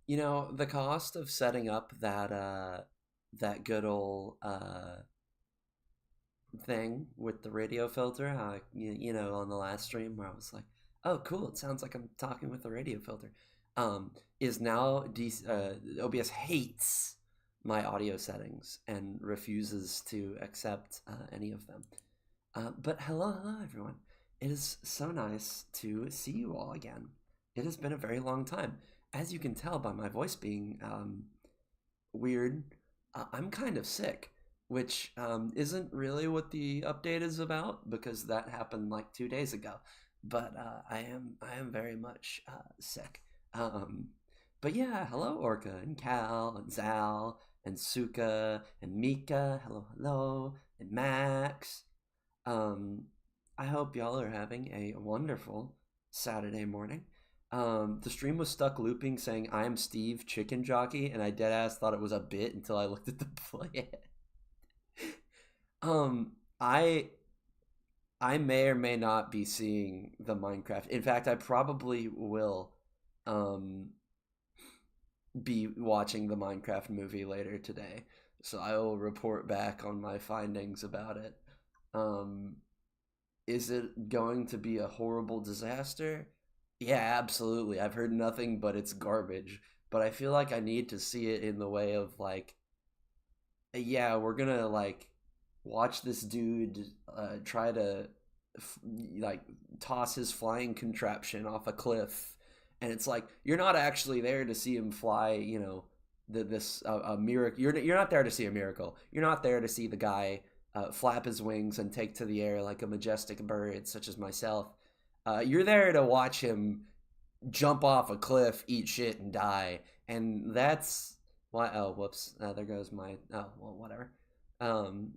The cost of setting up that good old thing with the radio filter, on the last stream where I was like, "Oh, cool! It sounds like I'm talking with the radio filter." Is now OBS hates my audio settings and refuses to accept any of them. But hello, everyone. It is so nice to see you all again. It has been a very long time. As you can tell by my voice being weird, I'm kind of sick, which isn't really what the update is about because that happened like 2 days ago. But I am very much sick. Um, but yeah, hello Orca and Cal and Zal and Suka and Mika. Hello, hello, and Max. Um, I hope y'all are having a wonderful Saturday morning. The stream was stuck looping saying "I'm Steve Chicken Jockey," and I dead ass thought it was a bit until I looked at the play. I may or may not be seeing the Minecraft. In fact, I probably will um be watching the Minecraft movie later today. So I will report back on my findings about it. Um Is it going to be a horrible disaster? Yeah, absolutely. I've heard nothing but it's garbage. But I feel like I need to see it in the way of like, yeah, we're gonna like watch this dude try to f- like toss his flying contraption off a cliff, and it's like you're not actually there to see him fly. This a miracle. You're not there to see a miracle. You're not there to see the guy flap his wings and take to the air like a majestic bird, such as myself. You're there to watch him jump off a cliff, eat shit, and die. And that's why. Oh, whoops! There goes my. Oh, well, whatever.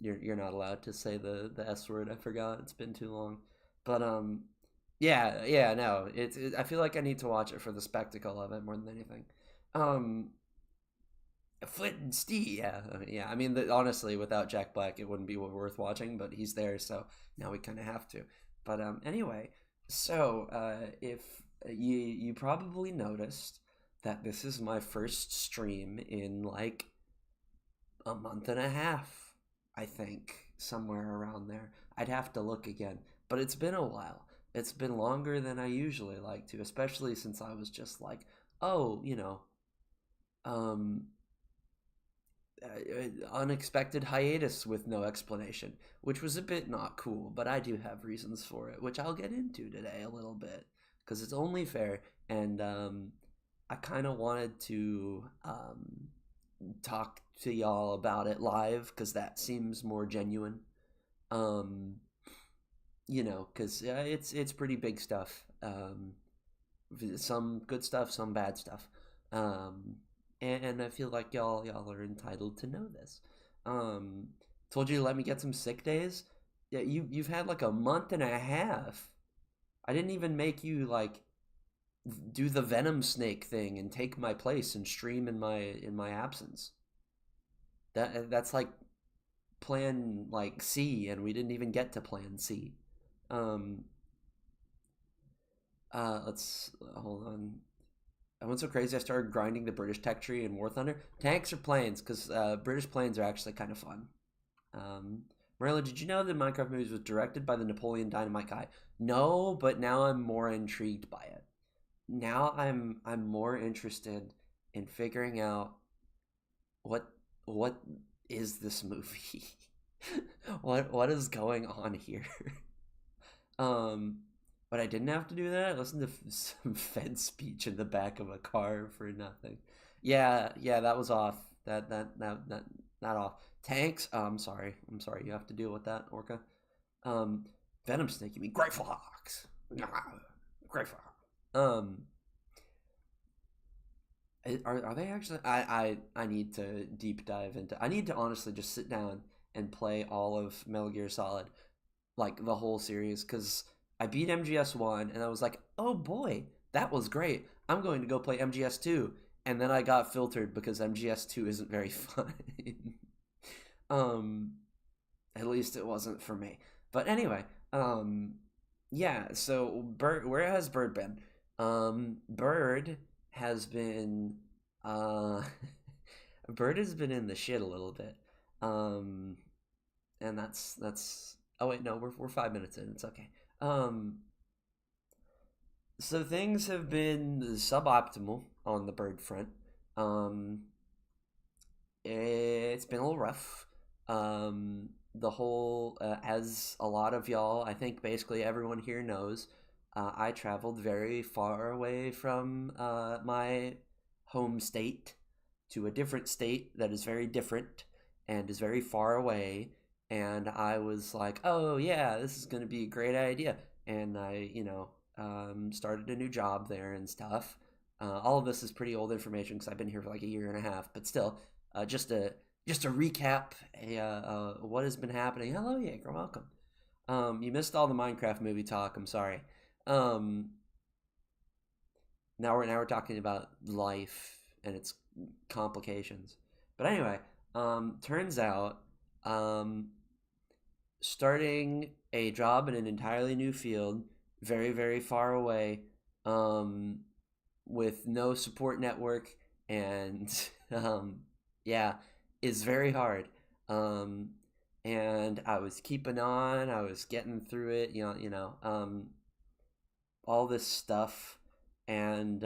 You're not allowed to say the S word. I forgot. It's been too long. But yeah, yeah. No, I feel like I need to watch it for the spectacle of it more than anything. Um, Flint and Steve. Yeah, yeah. I mean, honestly, without Jack Black, it wouldn't be worth watching. But he's there, so now we kind of have to. But anyway, so if you probably noticed that this is my first stream in like a month and a half, I think, somewhere around there. I'd have to look again, but it's been a while. It's been longer than I usually like to, especially since I was just like, oh, um, unexpected hiatus with no explanation, which was a bit not cool, but I do have reasons for it, which I'll get into today a little bit because it's only fair. And I kind of wanted to talk to y'all about it live because that seems more genuine. Um, because it's pretty big stuff. Some good stuff, some bad stuff. Um, and I feel like y'all are entitled to know this. Um, Told you to let me get some sick days. Yeah, you've had like a month and a half. I didn't even make you like do the Venom Snake thing and take my place and stream in my absence. That's like Plan like C, and we didn't even get to Plan C. Um, let's hold on. I went so crazy I started grinding the British tech tree in War Thunder. Tanks or planes? Because British planes are actually kind of fun. Um, Marilla, did you know that Minecraft Movies was directed by the Napoleon Dynamite guy? No, but now I'm more intrigued by it. Now I'm more interested in figuring out what what is this movie? What is going on here? Um, but I didn't have to do that. I listened to some Fed speech in the back of a car for nothing. Yeah, yeah, that was off. That not off. Tanks. I'm sorry. I'm sorry. You have to deal with that, Orca. Um, Venom Snake. You mean Grateful Hawks? Grateful Hawks. Are they actually? I need to deep dive into. I need to honestly just sit down and play all of Metal Gear Solid, like the whole series, because I beat MGS1 and I was like, oh boy, that was great. I'm going to go play MGS2, and then I got filtered because MGS2 isn't very fun. um, at least it wasn't for me. But anyway, yeah. So Bird, where has Bird been? Bird has been Uh, Bird has been in the shit a little bit. Um, and that's. Oh wait, no, we're 5 minutes in. It's okay. Um, so things have been suboptimal on the bird front. Um, it's been a little rough. The whole, as a lot of y'all, I think basically everyone here knows, I traveled very far away from my home state to a different state that is very different and is very far away. And I was like, oh, yeah, this is going to be a great idea. And I, started a new job there and stuff. All of this is pretty old information because I've been here for like a year and a half, but still, just to recap, what has been happening. Hello, Jaeger, welcome. You missed all the Minecraft movie talk. I'm sorry. Um, now we're talking about life and its complications. But anyway, turns out, um, starting a job in an entirely new field, very very far away, um, with no support network, and yeah, is very hard. Um, and I was keeping on. I was getting through it. All this stuff, and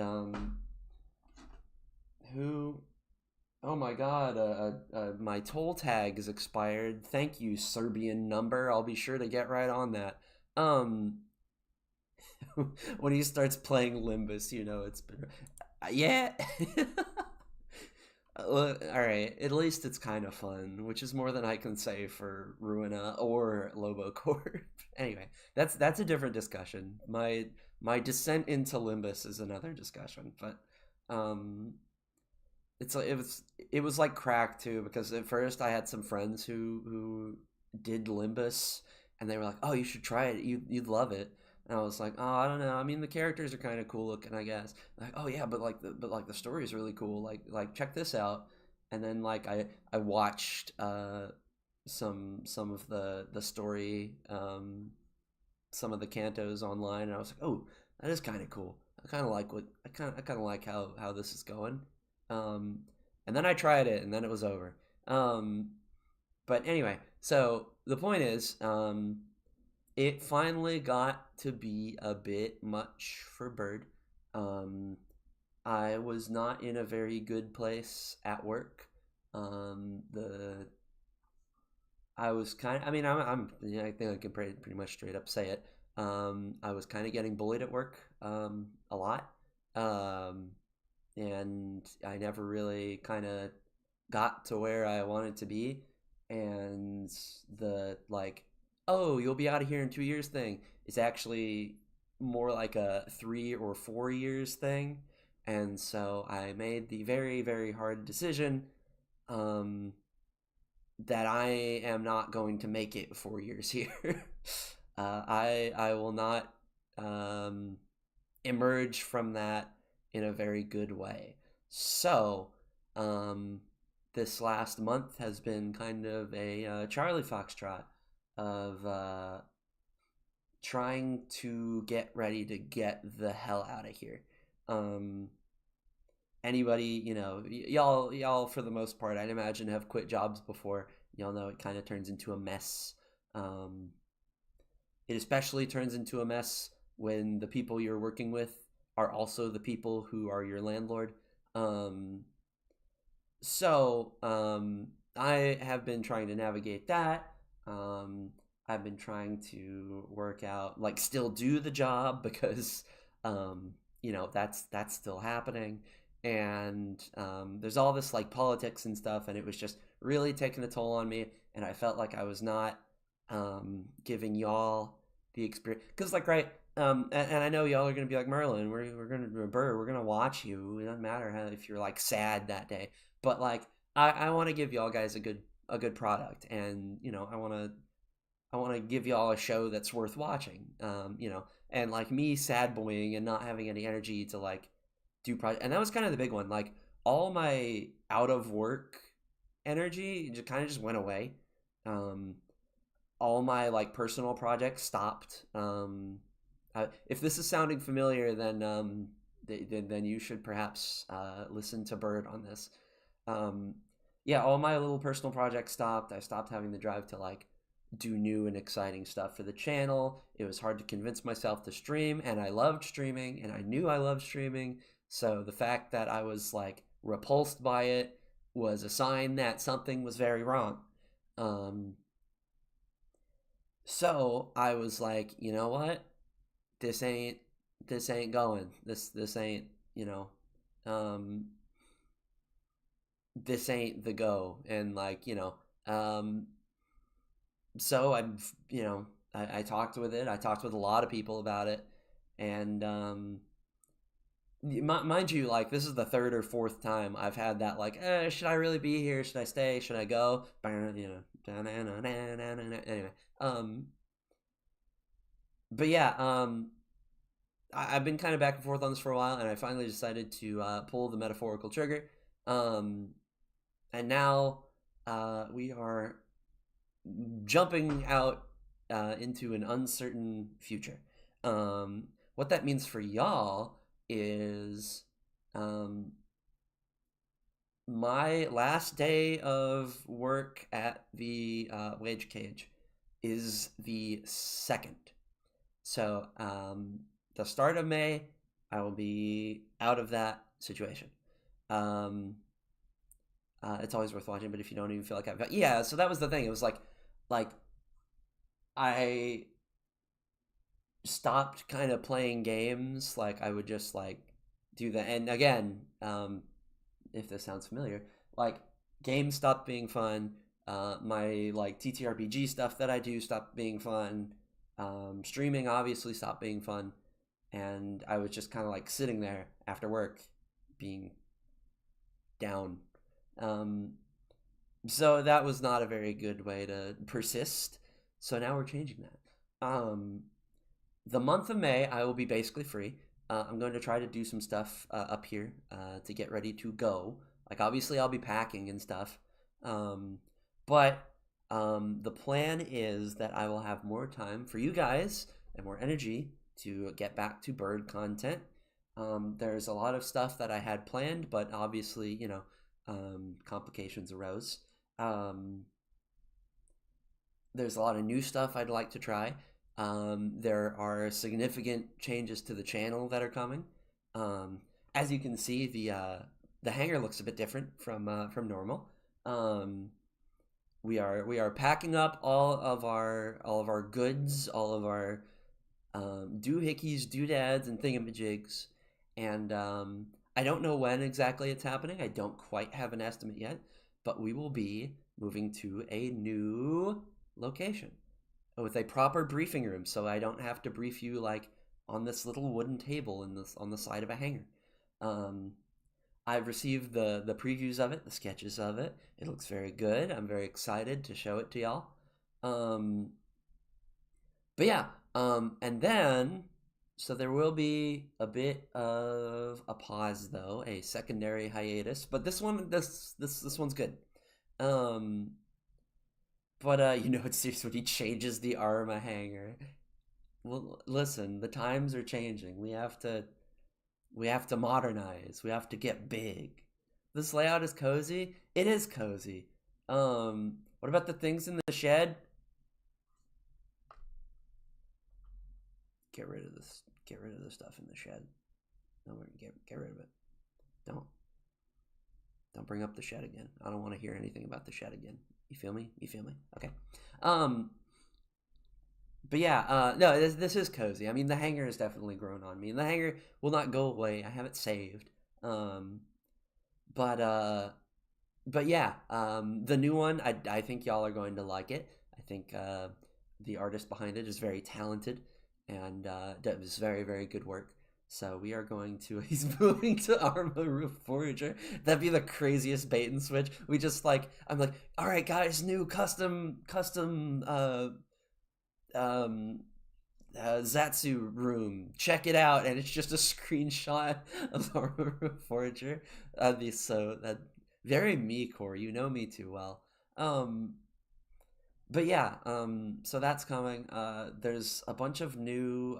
who? Oh my God! My toll tag is expired. Thank you, Serbian number. I'll be sure to get right on that. Um, when he starts playing Limbus, it's been yeah. Well, all right. At least it's kind of fun, which is more than I can say for Ruina or Lobocorp. Anyway, that's a different discussion. My descent into Limbus is another discussion, but um, it was like crack too because at first I had some friends who did Limbus and they were like, "Oh, you should try it. You'd love it." And I was like, "Oh, I don't know. I mean, the characters are kind of cool looking, I guess." Like, "Oh yeah, but the story is really cool. Like check this out." And then like I watched some of the story, some of the cantos online, and I was like, "Oh, that is kind of cool. I kind of like how this is going." Um, and then I tried it, and then it was over. Um, but anyway, so the point is, it finally got to be a bit much for Bird. Um, I was not in a very good place at work. The I was kind of, I mean, I think I can pretty much straight up say it. I was kind of getting bullied at work, a lot. Um, and I never really kind of got to where I wanted to be. And the like, oh, you'll be out of here in 2 years thing is actually more like a 3 or 4 years thing. And so I made the very, very hard decision, um, that I am not going to make it 4 years here. I will not, um, emerge from that in a very good way. So, um, this last month has been kind of a Charlie Foxtrot of trying to get ready to get the hell out of here. Um, Anybody, y'all for the most part, I'd imagine have quit jobs before. Y'all know it kind of turns into a mess. Um, it especially turns into a mess when the people you're working with are also the people who are your landlord. Um, so I have been trying to navigate that. Um, I've been trying to work out, like, still do the job because, that's still happening. And there's all this like politics and stuff, and it was just really taking a toll on me. And I felt like I was not, giving y'all the experience because, like, right. And I know y'all are gonna be like, Merlin, we're gonna Burr, we're gonna watch you. It doesn't matter how if you're like sad that day, but like I want to give y'all guys a good product, and I want to give y'all a show that's worth watching. And like me sad boying and not having any energy to like do project, and that was kind of the big one. Like all my out of work energy just kind of just went away. Um, all my like personal projects stopped. If this is sounding familiar, then then you should perhaps listen to Bird on this. Um, yeah, all my little personal projects stopped. I stopped having the drive to like do new and exciting stuff for the channel. It was hard to convince myself to stream, and I loved streaming, and I knew I loved streaming. So the fact that I was like repulsed by it was a sign that something was very wrong. Um, so I was like, you know what? This ain't this ain't going. This ain't, you know, um this ain't the go. And like, um so I'm, I talked with it. I talked with a lot of people about it. And mind you, like this is the third or fourth time I've had that like, should I really be here? Should I stay? Should I go? Anyway, um but yeah, I've been kind of back and forth on this for a while, and I finally decided to pull the metaphorical trigger. Um, and now we are jumping out into an uncertain future. What that means for y'all is um, my last day of work at the wage cage is the second. So the start of May, I will be out of that situation. Um, it's always worth watching, but if you don't even feel like yeah. So that was the thing. It was like I stopped kind of playing games. Like I would just like do that. And again, if this sounds familiar, like games stopped being fun. My like TTRPG stuff that I do stopped being fun. Streaming obviously stopped being fun, and I was just kind of like sitting there after work, being down. Um, so that was not a very good way to persist. So now we're changing that. The month of May, I will be basically free. I'm going to try to do some stuff up here to get ready to go. Like obviously, I'll be packing and stuff, um, but the plan is that I will have more time for you guys and more energy to get back to bird content. There's a lot of stuff that I had planned, but obviously, complications arose. Um, there's a lot of new stuff I'd like to try. There are significant changes to the channel that are coming. Um, as you can see, the hanger looks a bit different from normal. Um, we are packing up all of our goods, all of our doohickeys, doodads, and thingamajigs, and I don't know when exactly it's happening. I don't quite have an estimate yet, but we will be moving to a new location with a proper briefing room, so I don't have to brief you like on this little wooden table in this on the side of a hangar. Um, I've received the previews of it, the sketches of it. It looks very good. I'm very excited to show it to y'all. Um, but yeah, and then so there will be a bit of a pause though, a secondary hiatus. But this one's good. Um, but it's serious when he changes the Arma hanger. Well, listen, the times are changing. We have to modernize. We have to get big. This layout is cozy. It is cozy. What about the things in the shed? Get rid of this. Get rid of the stuff in the shed. No, get rid of it. Don't don't bring up the shed again. I don't want to hear anything about the shed again. You feel me? You feel me? Okay. Um, but yeah, no, this is cozy. I mean, the hanger has definitely grown on me, and the hanger will not go away. I have it saved. Um, but yeah, the new one, I think y'all are going to like it. I think the artist behind it is very talented, and does very very good work. So we are going to. He's moving to Arma Roof Forager. That'd be the craziest bait and switch. We just like I'm like, all right, guys, new custom um Zatsu room. Check it out, and it's just a screenshot of Arma Roof Forager. That'd be so that very me, Core. You know me too well. Um, but yeah, so that's coming. There's a bunch of new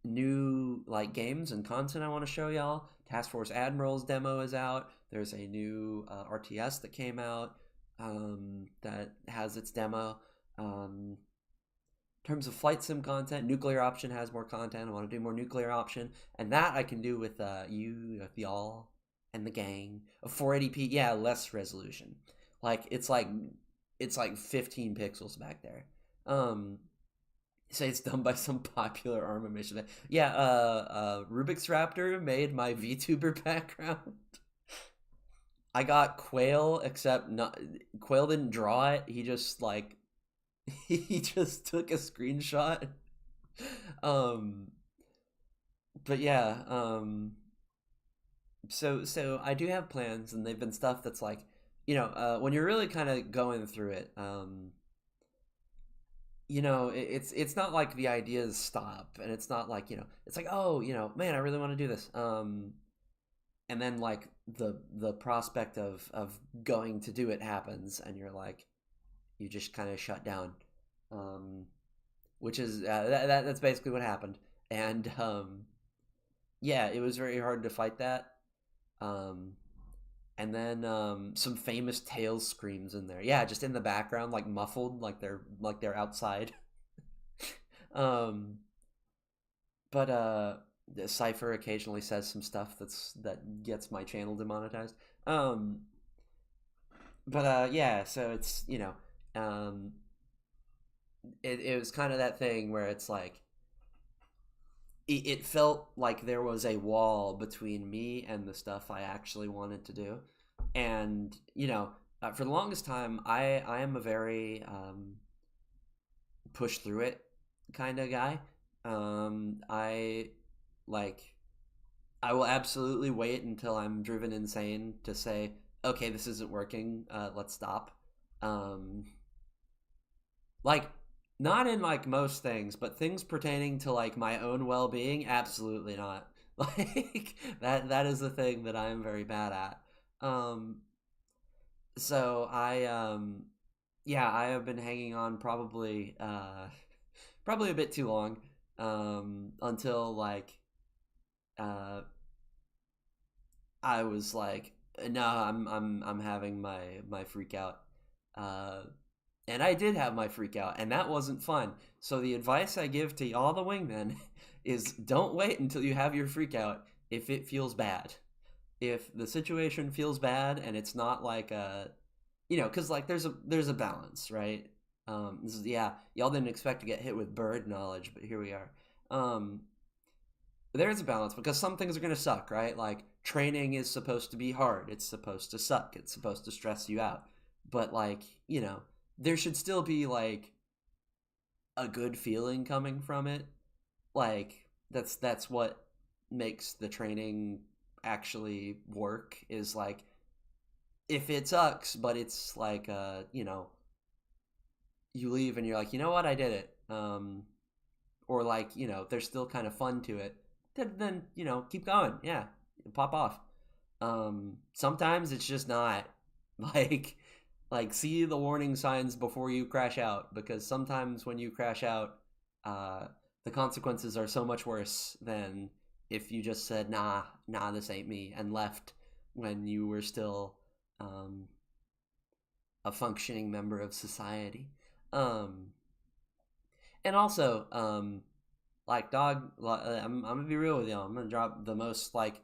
new like games and content I want to show y'all. Task Force Admiral's demo is out. There's a new RTS that came out that has its demo. In terms of flight sim content, Nuclear Option has more content. I want to do more Nuclear Option, and that I can do with with y'all and the gang. A 480p, yeah, less resolution. Like it's like 15 pixels back there. Say it's done by some popular armor mission. Yeah, Rubik's Raptor made my VTuber background. I got Quail, except not Quail didn't draw it. He just like he just took a screenshot. Um, but yeah, so I do have plans, and they've been stuff that's like, when you're really kind of going through it, it's not like the ideas stop, and it's not like it's like, oh, man, I really want to do this, and then like the prospect of going to do it happens, and you're like, you just kind of shut down, um, which is that's basically what happened, and yeah, it was very hard to fight that. Um, and then some famous Tails screams in there. Yeah, just in the background, like muffled, like they're outside. um, but the Cipher occasionally says some stuff that gets my channel demonetized. Um, but yeah, so it's um, it was kind of that thing where it's like it felt like there was a wall between me and the stuff I actually wanted to do. And for the longest time, I am a very push through it kind of guy. I like I will absolutely wait until I'm driven insane to say, okay, this isn't working. Let's stop. Um, like not in like most things, but things pertaining to like my own well-being, absolutely not. Like that is the thing that I am very bad at. Um, so yeah, I have been hanging on probably a bit too long, until like uh I was like, no, I'm having my freak out. Uh and I did have my freak out, and that wasn't fun. So the advice I give to all the wingmen is don't wait until you have your freak out if it feels bad. If the situation feels bad and it's not like because like there's a balance, right? This is, yeah, y'all didn't expect to get hit with bird knowledge, but here we are. Um, there's a balance because some things are gonna suck, right? Like training is supposed to be hard. It's supposed to suck. It's supposed to stress you out. But like there should still be like a good feeling coming from it. Like that's what makes the training actually work. Is like if it sucks, but it's like you leave and you're like, you know what, I did it. Or like there's still kind of fun to it. Then keep going. Yeah, pop off. Sometimes it's just not like see the warning signs before you crash out, because sometimes when you crash out, uh, the consequences are so much worse than if you just said nah, this ain't me, and left when you were still um, a functioning member of society. Um, and also, like dog, I'm gonna be real with y'all. I'm gonna drop the most like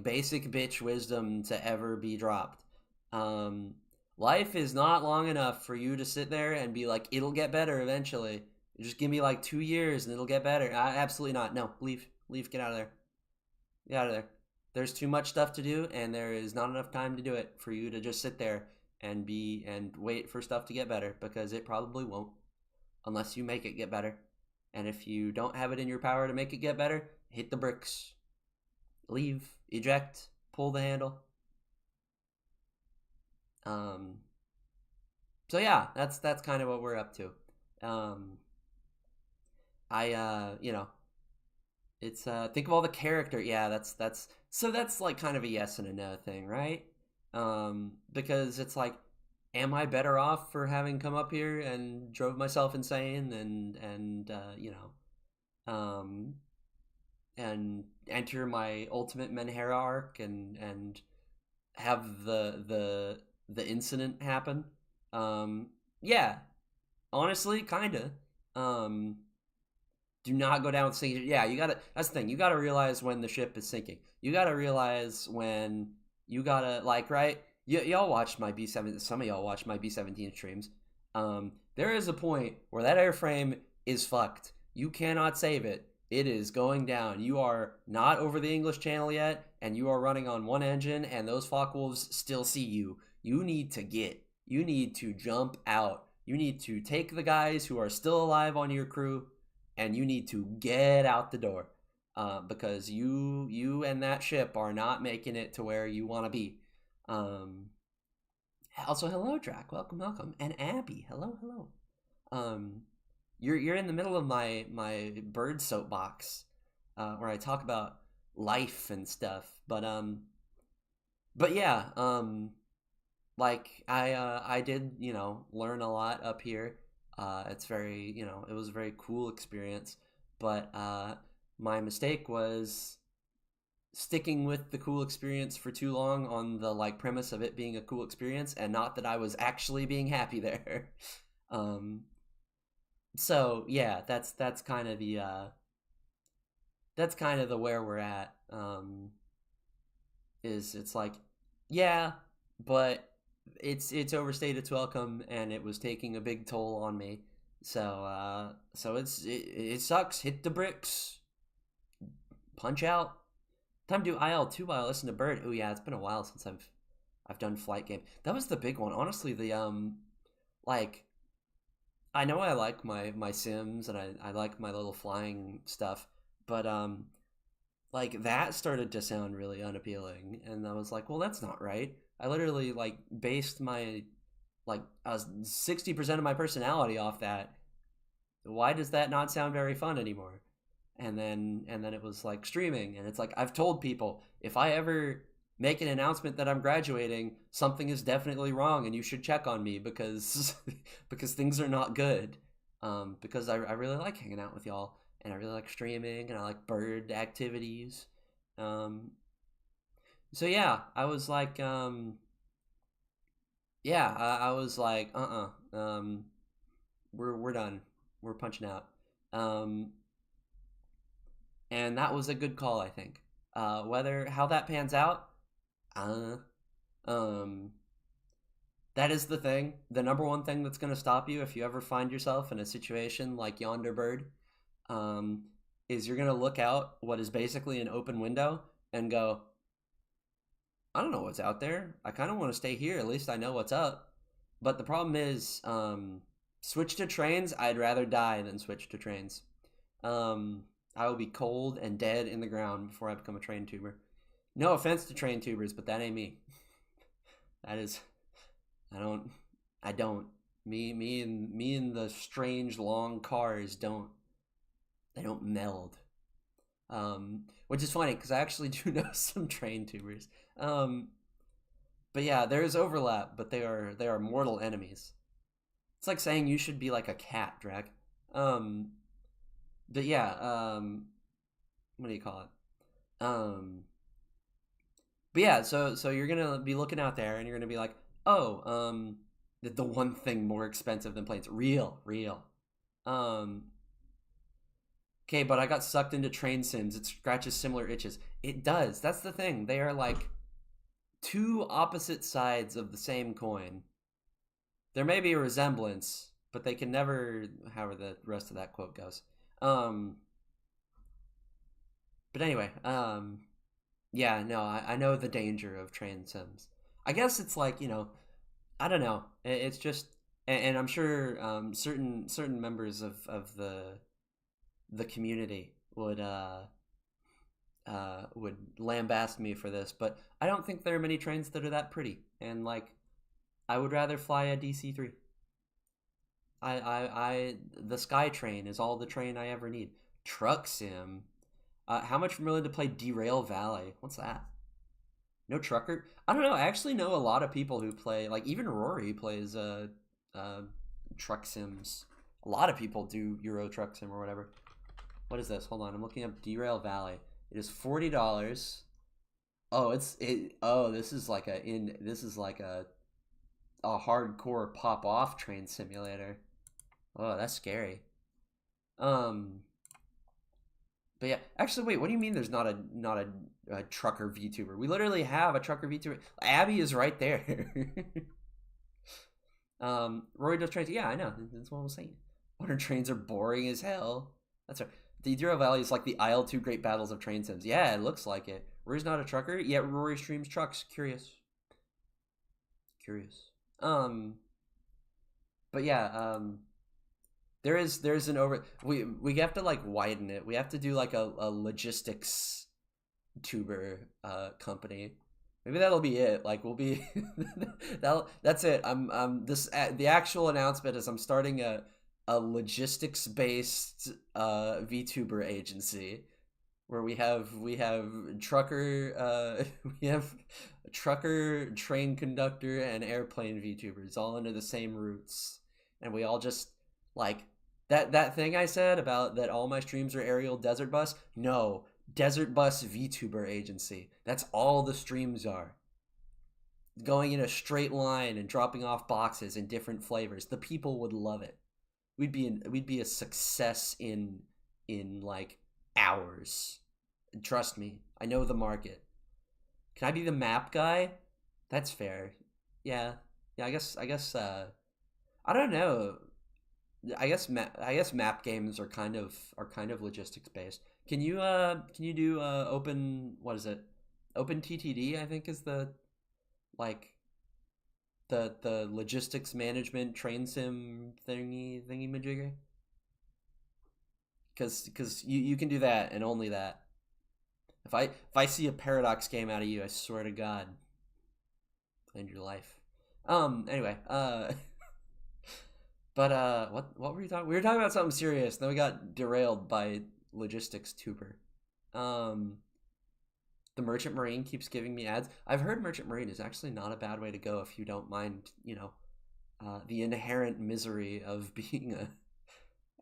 basic bitch wisdom to ever be dropped. Um, life is not long enough for you to sit there and be like, it'll get better eventually. Just give me like 2 years and it'll get better. Absolutely not. No, leave, get out of there. Get out of there. There's too much stuff to do, and there is not enough time to do it for you to just sit there and wait for stuff to get better, because it probably won't unless you make it get better. And if you don't have it in your power to make it get better, hit the bricks, leave, eject, pull the handle. Um, so yeah, that's kind of what we're up to. Um, I it's think of all the character. Yeah, that's like kind of a yes and a no thing, right? Because it's like, am I better off for having come up here and drove myself insane and um, and enter my ultimate Menhera arc and have the incident happen. Yeah, honestly, kinda. Um, do not go down with sinking. Yeah, you gotta. That's the thing. You gotta realize when the ship is sinking. You gotta realize when you gotta like right. Y'all watched my B7. Some of y'all watched my B17 streams. There is a point where that airframe is fucked. You cannot save it. It is going down. You are not over the English Channel yet, and you are running on one engine, and those Focke-Wulfs still see you. You need to get. You need to jump out. You need to take the guys who are still alive on your crew, and you need to get out the door, because you and that ship are not making it to where you want to be. Um, Also, hello, Drac. Welcome, welcome, and Abby. Hello, hello. Um, you're in the middle of my bird soapbox, where I talk about life and stuff. But yeah, like I did learn a lot up here. It's very it was a very cool experience, but my mistake was sticking with the cool experience for too long on the like premise of it being a cool experience and not that I was actually being happy there. um so yeah, that's kind of the where we're at. Is it's like, yeah, but it's overstayed its welcome and it was taking a big toll on me. So it sucks. Hit the bricks, punch out. Time to do IL-2 while I listen to Bird. Oh yeah, it's been a while since I've done flight game. That was the big one. Honestly, the like I know I like my Sims and I like my little flying stuff, but like that started to sound really unappealing and I was like, well, that's not right. I literally like based my like 60% of my personality off that. Why does that not sound very fun anymore? And then it was like streaming, and it's like I've told people, if I ever make an announcement that I'm graduating, something is definitely wrong and you should check on me because because things are not good. Because I really like hanging out with y'all and I really like streaming and I like bird activities. um so yeah, I was like yeah, I was like we're done, we're punching out. um and that was a good call, I think. Whether how that pans out, uh, um, that is the thing. The number one thing that's going to stop you if you ever find yourself in a situation like Yonder Bird, um, is you're going to look out what is basically an open window and go, I don't know what's out there. I kind of want to stay here. At least I know what's up. But the problem is, switch to trains. I'd rather die than switch to trains. I will be cold and dead in the ground before I become a train tuber. No offense to train tubers, but that ain't me. That is, I don't, I don't. Me and the strange long cars don't meld. Which is funny because I actually do know some train tubers. Um, but yeah, there is overlap, but they are mortal enemies. It's like saying you should be like a cat, Drag. Um, but yeah, what do you call it? But yeah, so you're gonna be looking out there and you're gonna be like, oh, the one thing more expensive than planes, real. Um, okay, but I got sucked into train sims. It scratches similar itches. It does. That's the thing. They are like two opposite sides of the same coin. There may be a resemblance, but they can never. However, the rest of that quote goes. Um, but anyway, yeah, no, I know the danger of train sims. I guess it's like I don't know. It's just, and I'm sure certain members of the community would lambaste me for this, but I don't think there are many trains that are that pretty. And like, I would rather fly a DC-3. The SkyTrain is all the train I ever need. Truck sim. How much I'm willing to play Derail Valley? What's that? No trucker. I don't know. I actually know a lot of people who play. Like even Rory plays uh truck sims. A lot of people do Euro Truck Sim or whatever. What is this? Hold on, I'm looking up Derail Valley. It is $40. Oh, this is like a hardcore pop off train simulator. Oh, that's scary. Um, but yeah, actually, wait. What do you mean? There's not a trucker VTuber? We literally have a trucker VTuber. Abby is right there. Rory does trains. Yeah, I know. That's what I was saying. Modern trains are boring as hell. That's right. The Dero Valley is like the IL-2 Great Battles of Train Sims. Yeah, it looks like it. Rory's not a trucker, yet Rory streams trucks. Curious. Curious. Um, but yeah, there's an over we have to like widen it. We have to do like a logistics tuber company. Maybe that'll be it. Like we'll be that's it. I'm this the actual announcement is I'm starting a logistics based VTuber agency where we have trucker we have trucker, train conductor, and airplane VTubers all under the same roots, and we all just like that thing I said about that all my streams are aerial desert bus. No, desert bus VTuber agency. That's all the streams are. Going in a straight line and dropping off boxes in different flavors. The people would love it. We'd be a success in like hours. Trust me, I know the market. Can I be the map guy? That's fair. Yeah, yeah. I guess. I don't know. I guess map games are kind of logistics based. Can you do open what is it? Open TTD I think is the like the logistics management train sim thingy majigger. Because you can do that and only that. If I see a Paradox game out of you, I swear to God, end your life. Anyway, but what were we talking? We were talking about something serious. Then we got derailed by logistics tuber. Um, the Merchant Marine keeps giving me ads. I've heard Merchant Marine is actually not a bad way to go if you don't mind, the inherent misery of being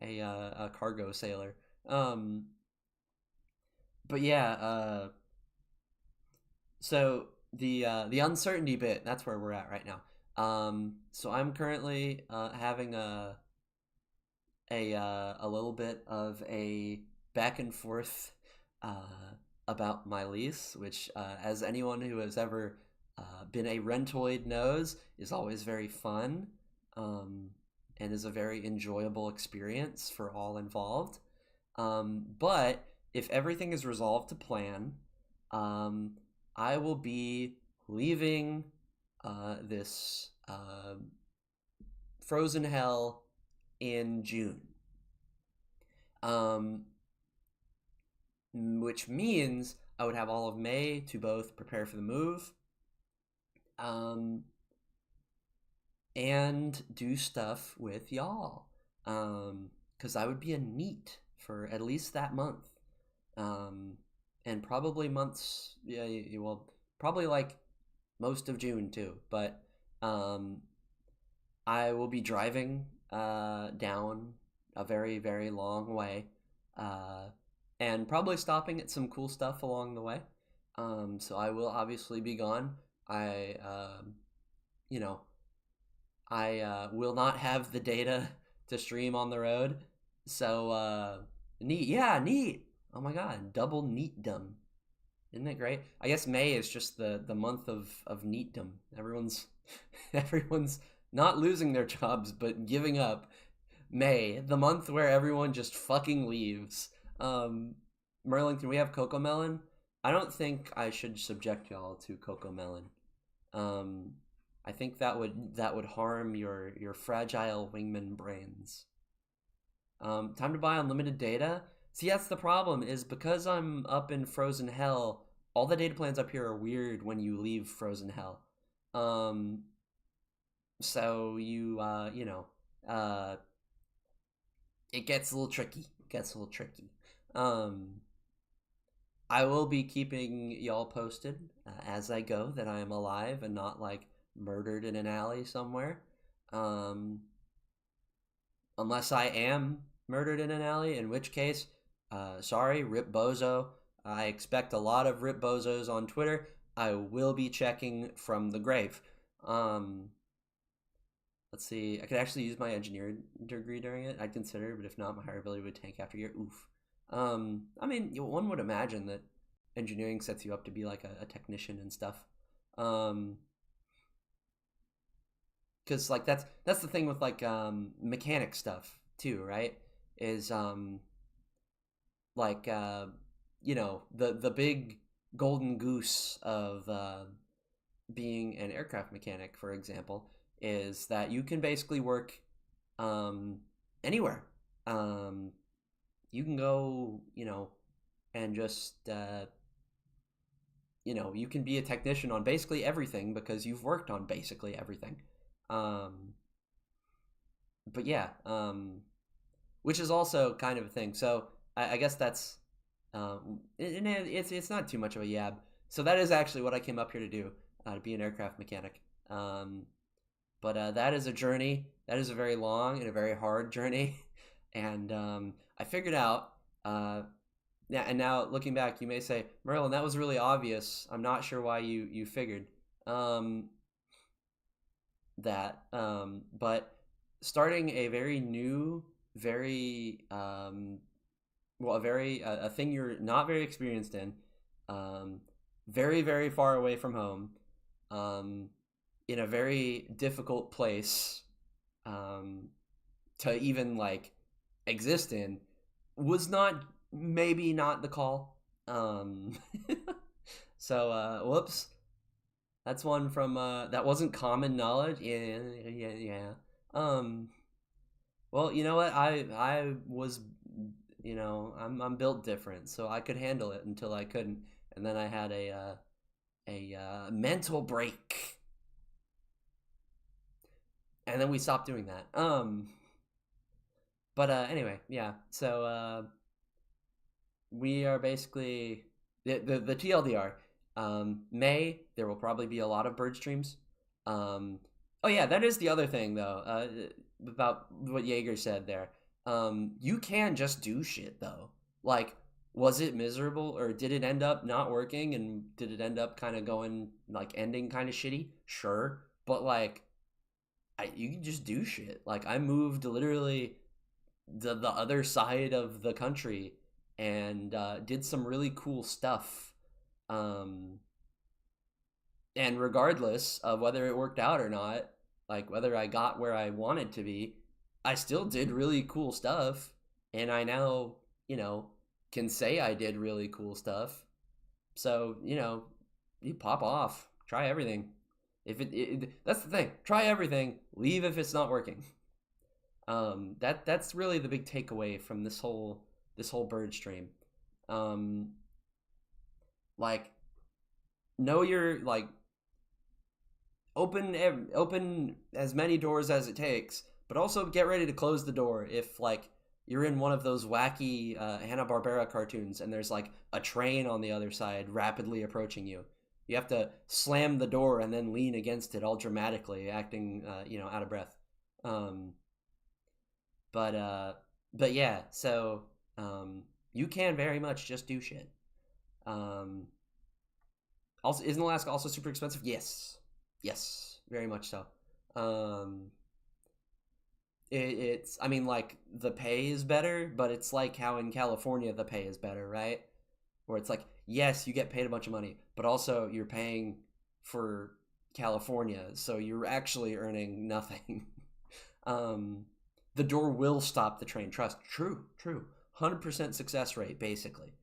a cargo sailor. Um, but yeah, so the uncertainty bit, that's where we're at right now. So I'm currently having a little bit of a back and forth about my lease, which, as anyone who has ever been a rentoid knows, is always very fun, um, and is a very enjoyable experience for all involved. But if everything is resolved to plan, um, I will be leaving this frozen hell in June, um, which means I would have all of May to both prepare for the move, um, and do stuff with y'all. Because I would be a neat for at least that month, um, and probably months. Yeah, well, probably like most of June too. But um, I will be driving down a very, very long way, uh, and probably stopping at some cool stuff along the way. So I will obviously be gone. You know, I will not have the data to stream on the road. So neat, yeah, neat. Oh my god, double neatdom. Isn't it great? I guess May is just the month of neatdom. Everyone's everyone's not losing their jobs but giving up. May, the month where everyone just fucking leaves. Um, Merlin, can we have Coco Melon? I don't think I should subject y'all to Coco Melon. Um, I think that would harm your fragile wingman brains. Time to buy unlimited data. See, that's the problem. Is because I'm up in Frozen Hell. All the data plans up here are weird when you leave Frozen Hell. Um, so uh, it gets a little tricky. It gets a little tricky. Um, I will be keeping y'all posted as I go that I am alive and not like murdered in an alley somewhere. Um, unless I am murdered in an alley, in which case Sorry, Rip Bozo. I expect a lot of Rip Bozos on Twitter. I will be checking from the grave. Um, let's see. I could actually use my engineering degree during it. I'd consider, but if not, my hireability would tank after a year. Oof. I mean, one would imagine that engineering sets you up to be like a technician and stuff. Um, because like that's the thing with like mechanic stuff too, right? Is like the big golden goose of being an aircraft mechanic, for example, is that you can basically work um, anywhere. Um, you can go, and just you can be a technician on basically everything because you've worked on basically everything. Um, but yeah, which is also kind of a thing. So I guess that's and it's not too much of a yab. So that is actually what I came up here to do, to be an aircraft mechanic. Um, but that is a journey. That is a very long and a very hard journey, and I figured out. Yeah, and now looking back, you may say, Merlin, that was really obvious. I'm not sure why you figured um, that, but starting a very new, very well, a thing you're not very experienced in, um, very very far away from home, um, in a very difficult place, um, to even like exist in, was not maybe not the call. Um, so whoops, that's one from that wasn't common knowledge. Yeah, yeah, yeah. Um, well, you know what? I was, I'm built different, so I could handle it until I couldn't, and then I had a mental break, and then we stopped doing that. But anyway, yeah. So we are basically the TLDR. May there will probably be a lot of bird streams. Oh yeah, that is the other thing though, about what Jaeger said there. You can just do shit though. Like, was it miserable or did it end up not working and did it end up kind of going like ending kind of shitty? Sure, but like, you can just do shit. Like I moved literally the other side of the country and did some really cool stuff. Um, and regardless of whether it worked out or not, like whether I got where I wanted to be, I still did really cool stuff. And I now, you know, can say I did really cool stuff. So, you pop off, try everything. If that's the thing, try everything, leave if it's not working. That's really the big takeaway from this whole bird stream. Um, like know your like open as many doors as it takes, but also get ready to close the door if like you're in one of those wacky Hanna-Barbera cartoons and there's like a train on the other side rapidly approaching you. You have to slam the door and then lean against it all dramatically, acting out of breath. Um, but yeah, so you can very much just do shit. Um, Also, isn't Alaska also super expensive? Yes, yes, very much so. Um, it's I mean like the pay is better, but it's like how in California the pay is better, right? Where it's like yes, you get paid a bunch of money, but also you're paying for California, so you're actually earning nothing. um, the door will stop the train. Trust. True. True. 100% success rate, basically.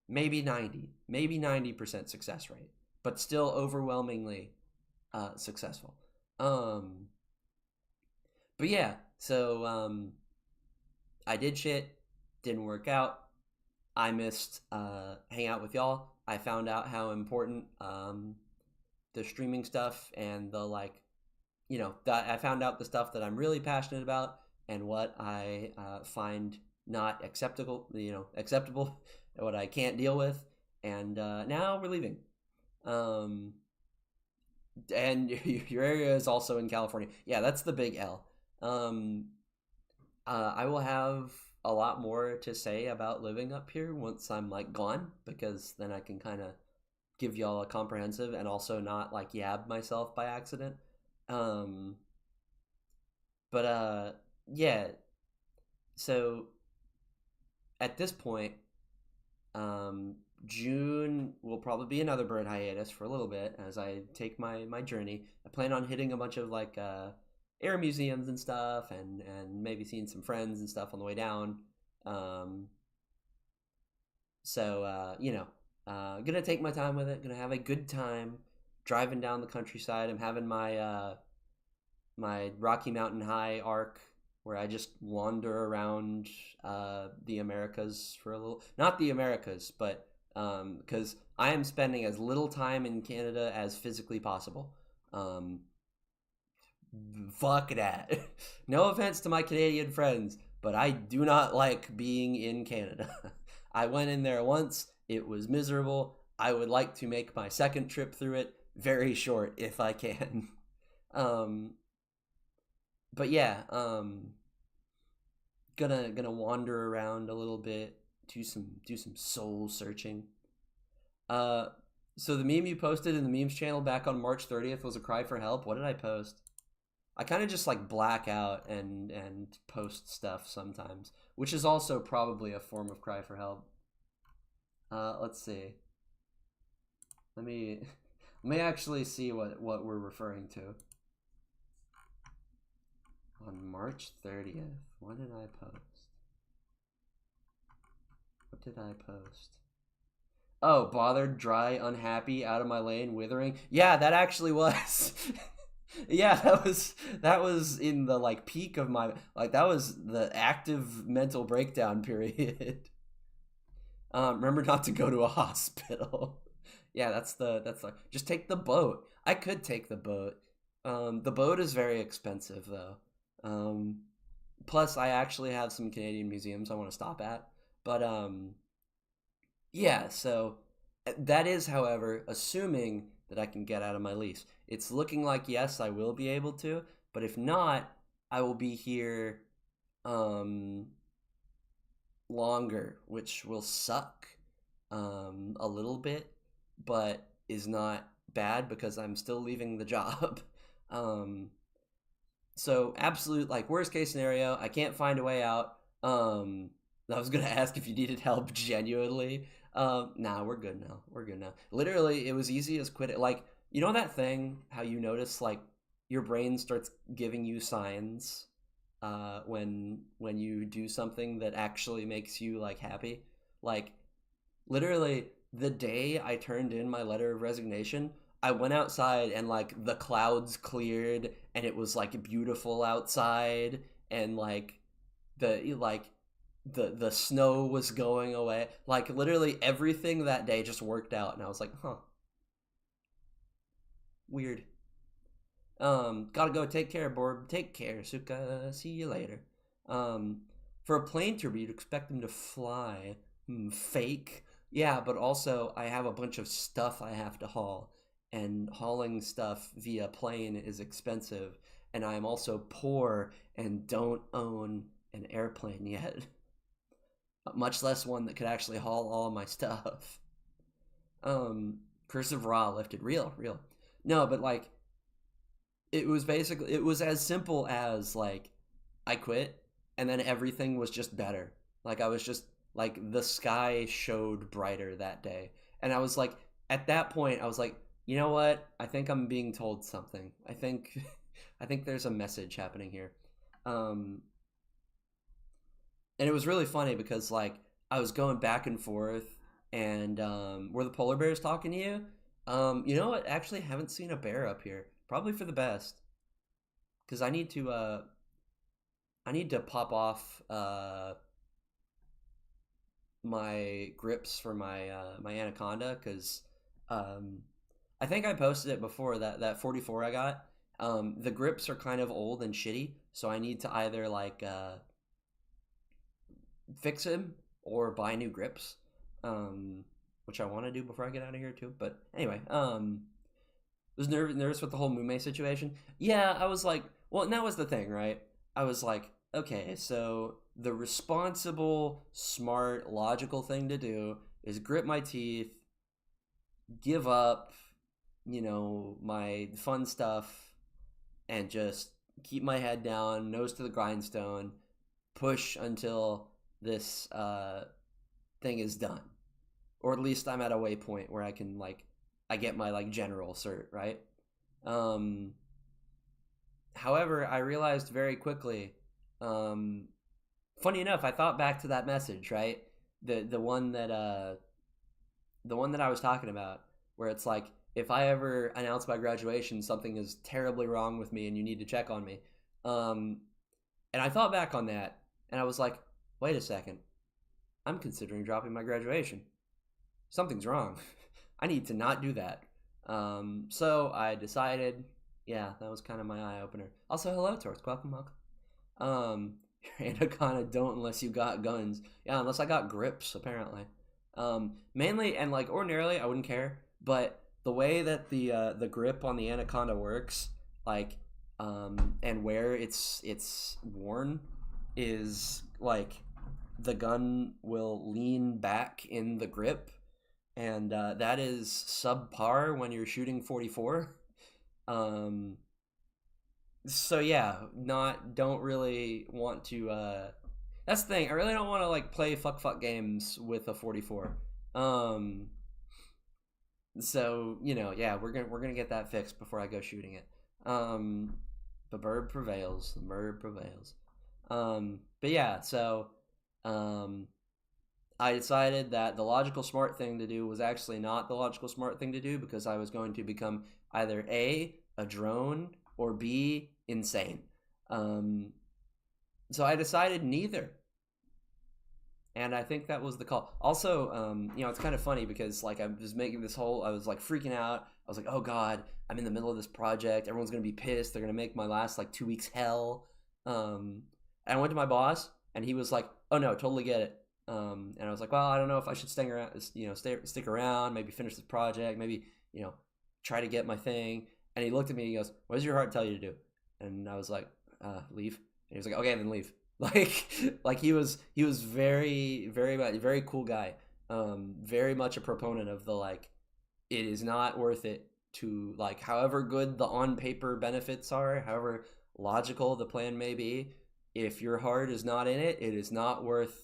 Maybe 90, maybe 90% success rate, but still overwhelmingly successful. Um, but yeah, so I did shit, didn't work out. I missed hang out with y'all. I found out how important the streaming stuff and the like, that I found out the stuff that I'm really passionate about and what I find not acceptable, what I can't deal with, and now we're leaving. Um, and your area is also in California. Yeah, that's the big L. Um, I will have a lot more to say about living up here once I'm like gone, because then I can kind of give y'all a comprehensive and also not like yab myself by accident. Um, but yeah. So at this point, um, June will probably be another bird hiatus for a little bit as I take my journey. I plan on hitting a bunch of like air museums and stuff, and maybe seeing some friends and stuff on the way down. Um, gonna take my time with it. Gonna have a good time driving down the countryside. I'm having my Rocky Mountain High arc where I just wander around the Americas for a little. Not the Americas, but because I am spending as little time in Canada as physically possible. Um, Fuck that. No offense to my Canadian friends, but I do not like being in Canada. I went in there once, it was miserable. I would like to make my second trip through it very short if I can. Um, but yeah, gonna wander around a little bit, do some soul searching. Uh, so the meme you posted in the memes channel back on March 30th was a cry for help. What did I post? I kind of just like black out and post stuff sometimes, which is also probably a form of cry for help. Let's see. Let me let me actually see what we're referring to. On March 30th, what did I post? What did I post? Oh, bothered, dry, unhappy, out of my lane, withering. Yeah, that actually was. Yeah, that was in the like peak of my like that was the active mental breakdown period. Remember not to go to a hospital. Yeah, that's the just take the boat. I could take the boat. The boat is very expensive though. Um, Plus I actually have some Canadian museums I want to stop at. But yeah, so that is, however, assuming that I can get out of my lease. It's looking like yes, I will be able to, but if not, I will be here um longer, which will suck a little bit, but is not bad because I'm still leaving the job. Um so absolute like worst case scenario, I can't find a way out. I was gonna ask if you needed help genuinely. Nah, we're good now. We're good now. Literally, it was easy as quit it. Like, you know that thing how you notice like your brain starts giving you signs when you do something that actually makes you like happy. Like literally the day I turned in my letter of resignation, I went outside and like the clouds cleared and it was like beautiful outside, and like the the snow was going away. Like literally everything that day just worked out and I was like, "Huh, weird." Gotta go. Take care, Borb. Take care, Suka. See you later. Um, for a plane tour, you'd expect them to fly. Fake. Yeah, but also I have a bunch of stuff I have to haul, and hauling stuff via plane is expensive, and I am also poor and don't own an airplane yet, much less one that could actually haul all my stuff. Cursive Ra lifted. Real, real. No, but like it was as simple as like I quit and then everything was just better. Like I was just like the sky showed brighter that day. And I was like at that point I was like, "You know what? I think I'm being told something. I think I think there's a message happening here." Um and it was really funny because like I was going back and forth, and were the polar bears talking to you? You know what? Actually haven't seen a bear up here. Probably for the best. Because I need to pop off my grips for my anaconda, because um, I think I posted it before that 44 I got. The grips are kind of old and shitty, so I need to either like fix him or buy new grips, um, which I want to do before I get out of here too. But anyway, was nervous with the whole Mume situation. Yeah, I was like, well, and that was the thing, right? I was like, okay, so the responsible, smart, logical thing to do is grit my teeth, give up, my fun stuff, and just keep my head down, nose to the grindstone, push until this thing is done, or at least I'm at a waypoint where I get my like general cert, right? Um, However, I realized very quickly. Um, Funny enough, I thought back to that message, right? The one that I was talking about, where it's like, if I ever announce my graduation, something is terribly wrong with me, and you need to check on me. Um, and I thought back on that, and I was like, wait a second, I'm considering dropping my graduation. Something's wrong. I need to not do that. So I decided, yeah, that was kind of my eye opener. Also, hello, Torsk. Welcome, welcome. Anaconda don't unless you got guns. Yeah, unless I got grips, apparently. Mainly, and like ordinarily, I wouldn't care, but the way that the grip on the Anaconda works, like, and where it's worn, is like the gun will lean back in the grip, and that is subpar when you're shooting 44. Um, so yeah, not don't really want to. That's the thing. I really don't want to like play fuck games with a 44. Um, so yeah, we're gonna get that fixed before I go shooting it. Um, the bird prevails. The bird prevails. But yeah, so um, I decided that the logical smart thing to do was actually not the logical smart thing to do, because I was going to become either a drone, or B, insane. Um, so I decided neither. And I think that was the call. Also, it's kind of funny because like I was making this whole, I was like freaking out. I was like, oh God, I'm in the middle of this project. Everyone's gonna be pissed. They're gonna make my last like 2 weeks hell. And I went to my boss, and he was like, oh no, totally get it. And I was like, well, I don't know if I should stick around, stick around, maybe finish this project, maybe try to get my thing. And he looked at me and he goes, what does your heart tell you to do? And I was like, leave. And he was like, okay, then leave. Like he was very, very, very cool guy. Very much a proponent of the like, it is not worth it to like, however good the on paper benefits are, however logical the plan may be, if your heart is not in it, it is not worth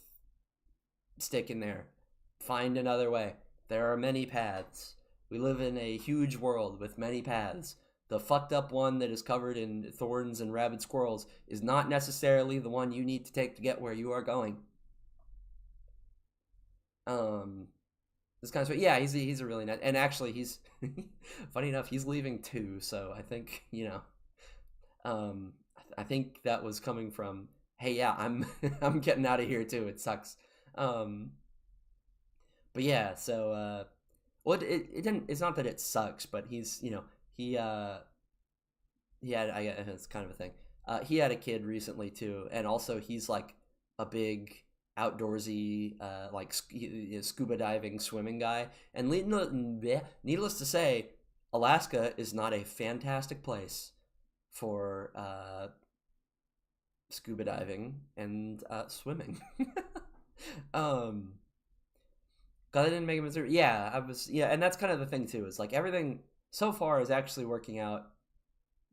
sticking there. Find another way. There are many paths. We live in a huge world with many paths. The fucked up one that is covered in thorns and rabid squirrels is not necessarily the one you need to take to get where you are going. This kind of yeah, he's a really nice, and actually he's funny enough, he's leaving too. So I think I think that was coming from, hey, yeah, I'm I'm getting out of here too. It sucks. Um, but yeah, so well, it didn't. It's not that it sucks, but he's he had, I guess it's kind of a thing. He had a kid recently too, and also he's like a big outdoorsy, like scuba diving, swimming guy. And needless to say, Alaska is not a fantastic place for scuba diving and swimming. um, God, I didn't make a Missouri. Yeah, I was. Yeah, and that's kind of the thing too. Is like everything so far is actually working out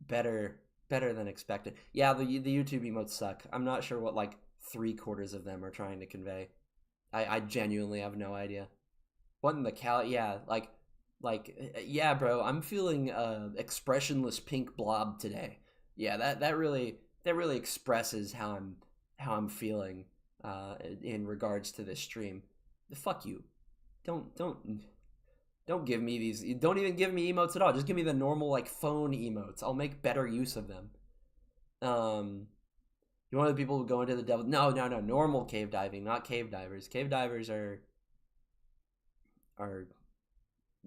better than expected. Yeah, the YouTube emotes suck. I'm not sure what like 3/4 of them are trying to convey. I genuinely have no idea. What in the cal? Yeah, yeah, bro. I'm feeling expressionless pink blob today. Yeah, that really expresses how I'm feeling in regards to this stream. Fuck you. Don't give me these. Don't even give me emotes at all. Just give me the normal like phone emotes. I'll make better use of them. Um, you're one of the people who go into the devil. No, no, no. Normal cave diving, not cave divers. Cave divers are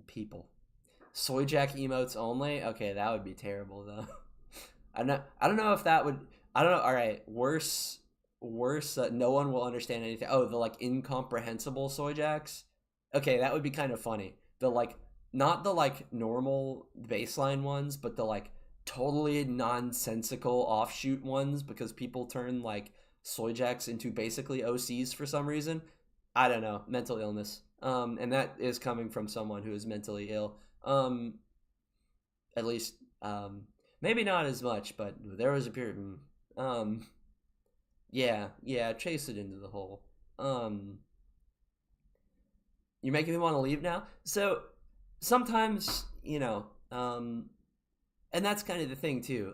people. Soy Jack emotes only. Okay, that would be terrible though. I don't know if that would. I don't know. All right, worse. No one will understand anything. Oh, the like incomprehensible Soy Jacks. Okay, that would be kind of funny. The like, not the like normal baseline ones, but the like totally nonsensical offshoot ones, because people turn like soy jacks into basically OCs for some reason. I don't know, mental illness. And that is coming from someone who is mentally ill. At least, maybe not as much, but there was a period. Um, yeah, chase it into the hole. Um, you're making me want to leave now. So sometimes, and that's kind of the thing too.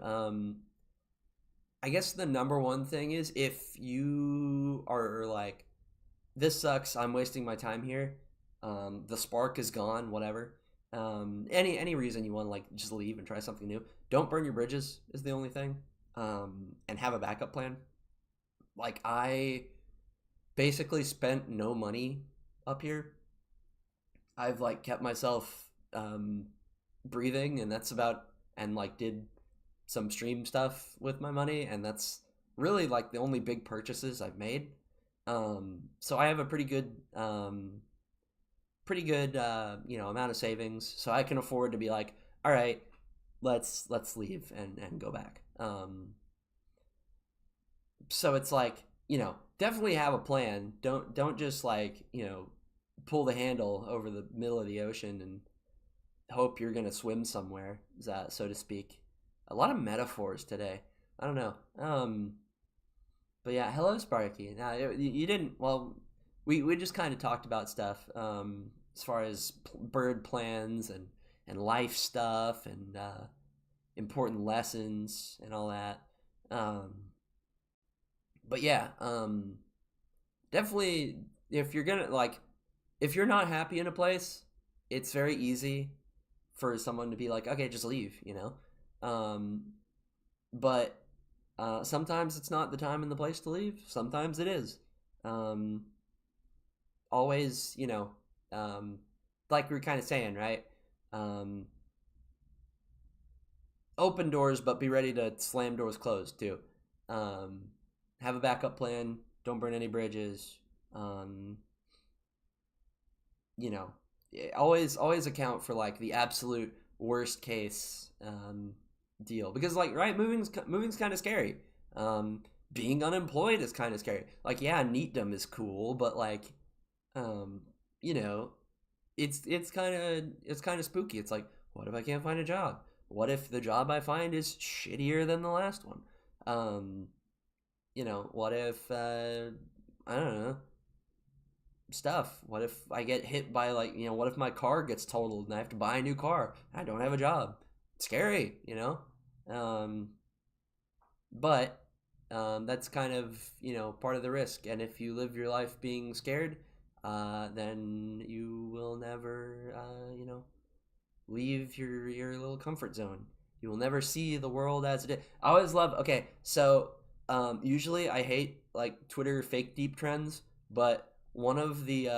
I guess the number one thing is if you are like, this sucks, I'm wasting my time here. The spark is gone, whatever. Any reason you want to like just leave and try something new. Don't burn your bridges is the only thing. And have a backup plan. Like I basically spent no money up here. I've like kept myself breathing, and that's about, and like did some stream stuff with my money, and that's really like the only big purchases I've made. So I have a pretty good amount of savings, so I can afford to be like, all right, let's leave and go back. So it's like, definitely have a plan. Don't just like, pull the handle over the middle of the ocean and hope you're gonna swim somewhere, so to speak. A lot of metaphors today. I don't know. But yeah, hello Sparky. Now you didn't. Well, we just kind of talked about stuff as far as bird plans and life stuff and important lessons and all that. Um, but yeah, definitely if you're gonna like, if you're not happy in a place, it's very easy for someone to be like, okay, just leave. Um, but sometimes it's not the time and the place to leave. Sometimes it is. Um, always, like we were kind of saying, right? Um, open doors, but be ready to slam doors closed too. Um, have a backup plan. Don't burn any bridges. Um, you know, always account for like the absolute worst case deal, because like, right, moving's kind of scary. Being unemployed is kind of scary. Like, yeah, neatdom is cool, but like, um, you know, it's kind of spooky. It's like, what if I can't find a job? What if the job I find is shittier than the last one? Um, what if I don't know, stuff. What if I get hit by like, what if my car gets totaled and I have to buy a new car? I don't have a job. It's scary. Um, but that's kind of, part of the risk. And if you live your life being scared, then you will never, leave your little comfort zone. You will never see the world as it is. I always love. Okay, so usually I hate like Twitter fake deep trends, but one of the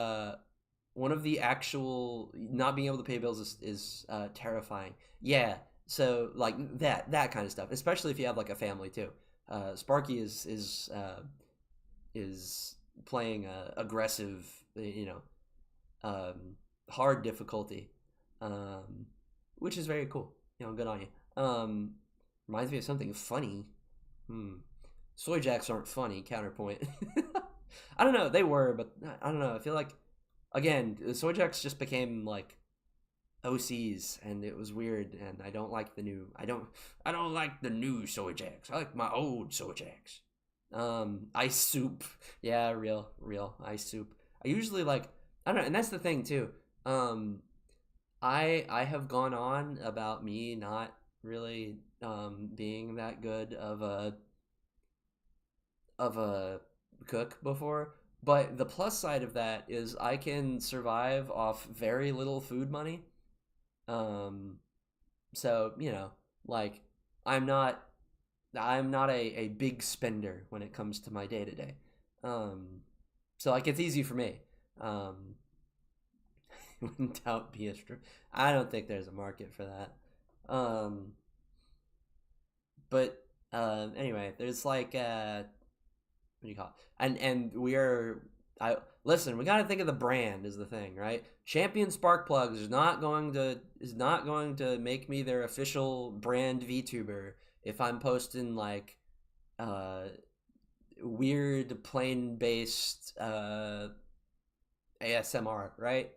actual not being able to pay bills is terrifying. Yeah, so like that kind of stuff, especially if you have like a family too. Sparky is playing aggressive, um, hard difficulty, um, which is very cool. Good on you. Reminds me of something funny. Hmm. Soy jacks aren't funny. Counterpoint. I don't know. They were, but I don't know. I feel like, again, the soy jacks just became like OCs, and it was weird. And I don't like the new. I don't like the new soy jacks. I like my old soy jacks. Ice soup. Yeah, real ice soup. I usually like. I don't know, and that's the thing too. Um, I have gone on about me not really being that good of a cook before, but the plus side of that is I can survive off very little food money. Um, so like I'm not I'm not a big spender when it comes to my day to day. Um, so like it's easy for me. Um, when doubt be a I don't think there's a market for that. Um, but anyway, there's like what do you call it? And we are. I listen. We got to think of the brand is the thing, right? Champion Spark Plugs is not going to make me their official brand VTuber if I'm posting like uh weird plane based ASMR, right?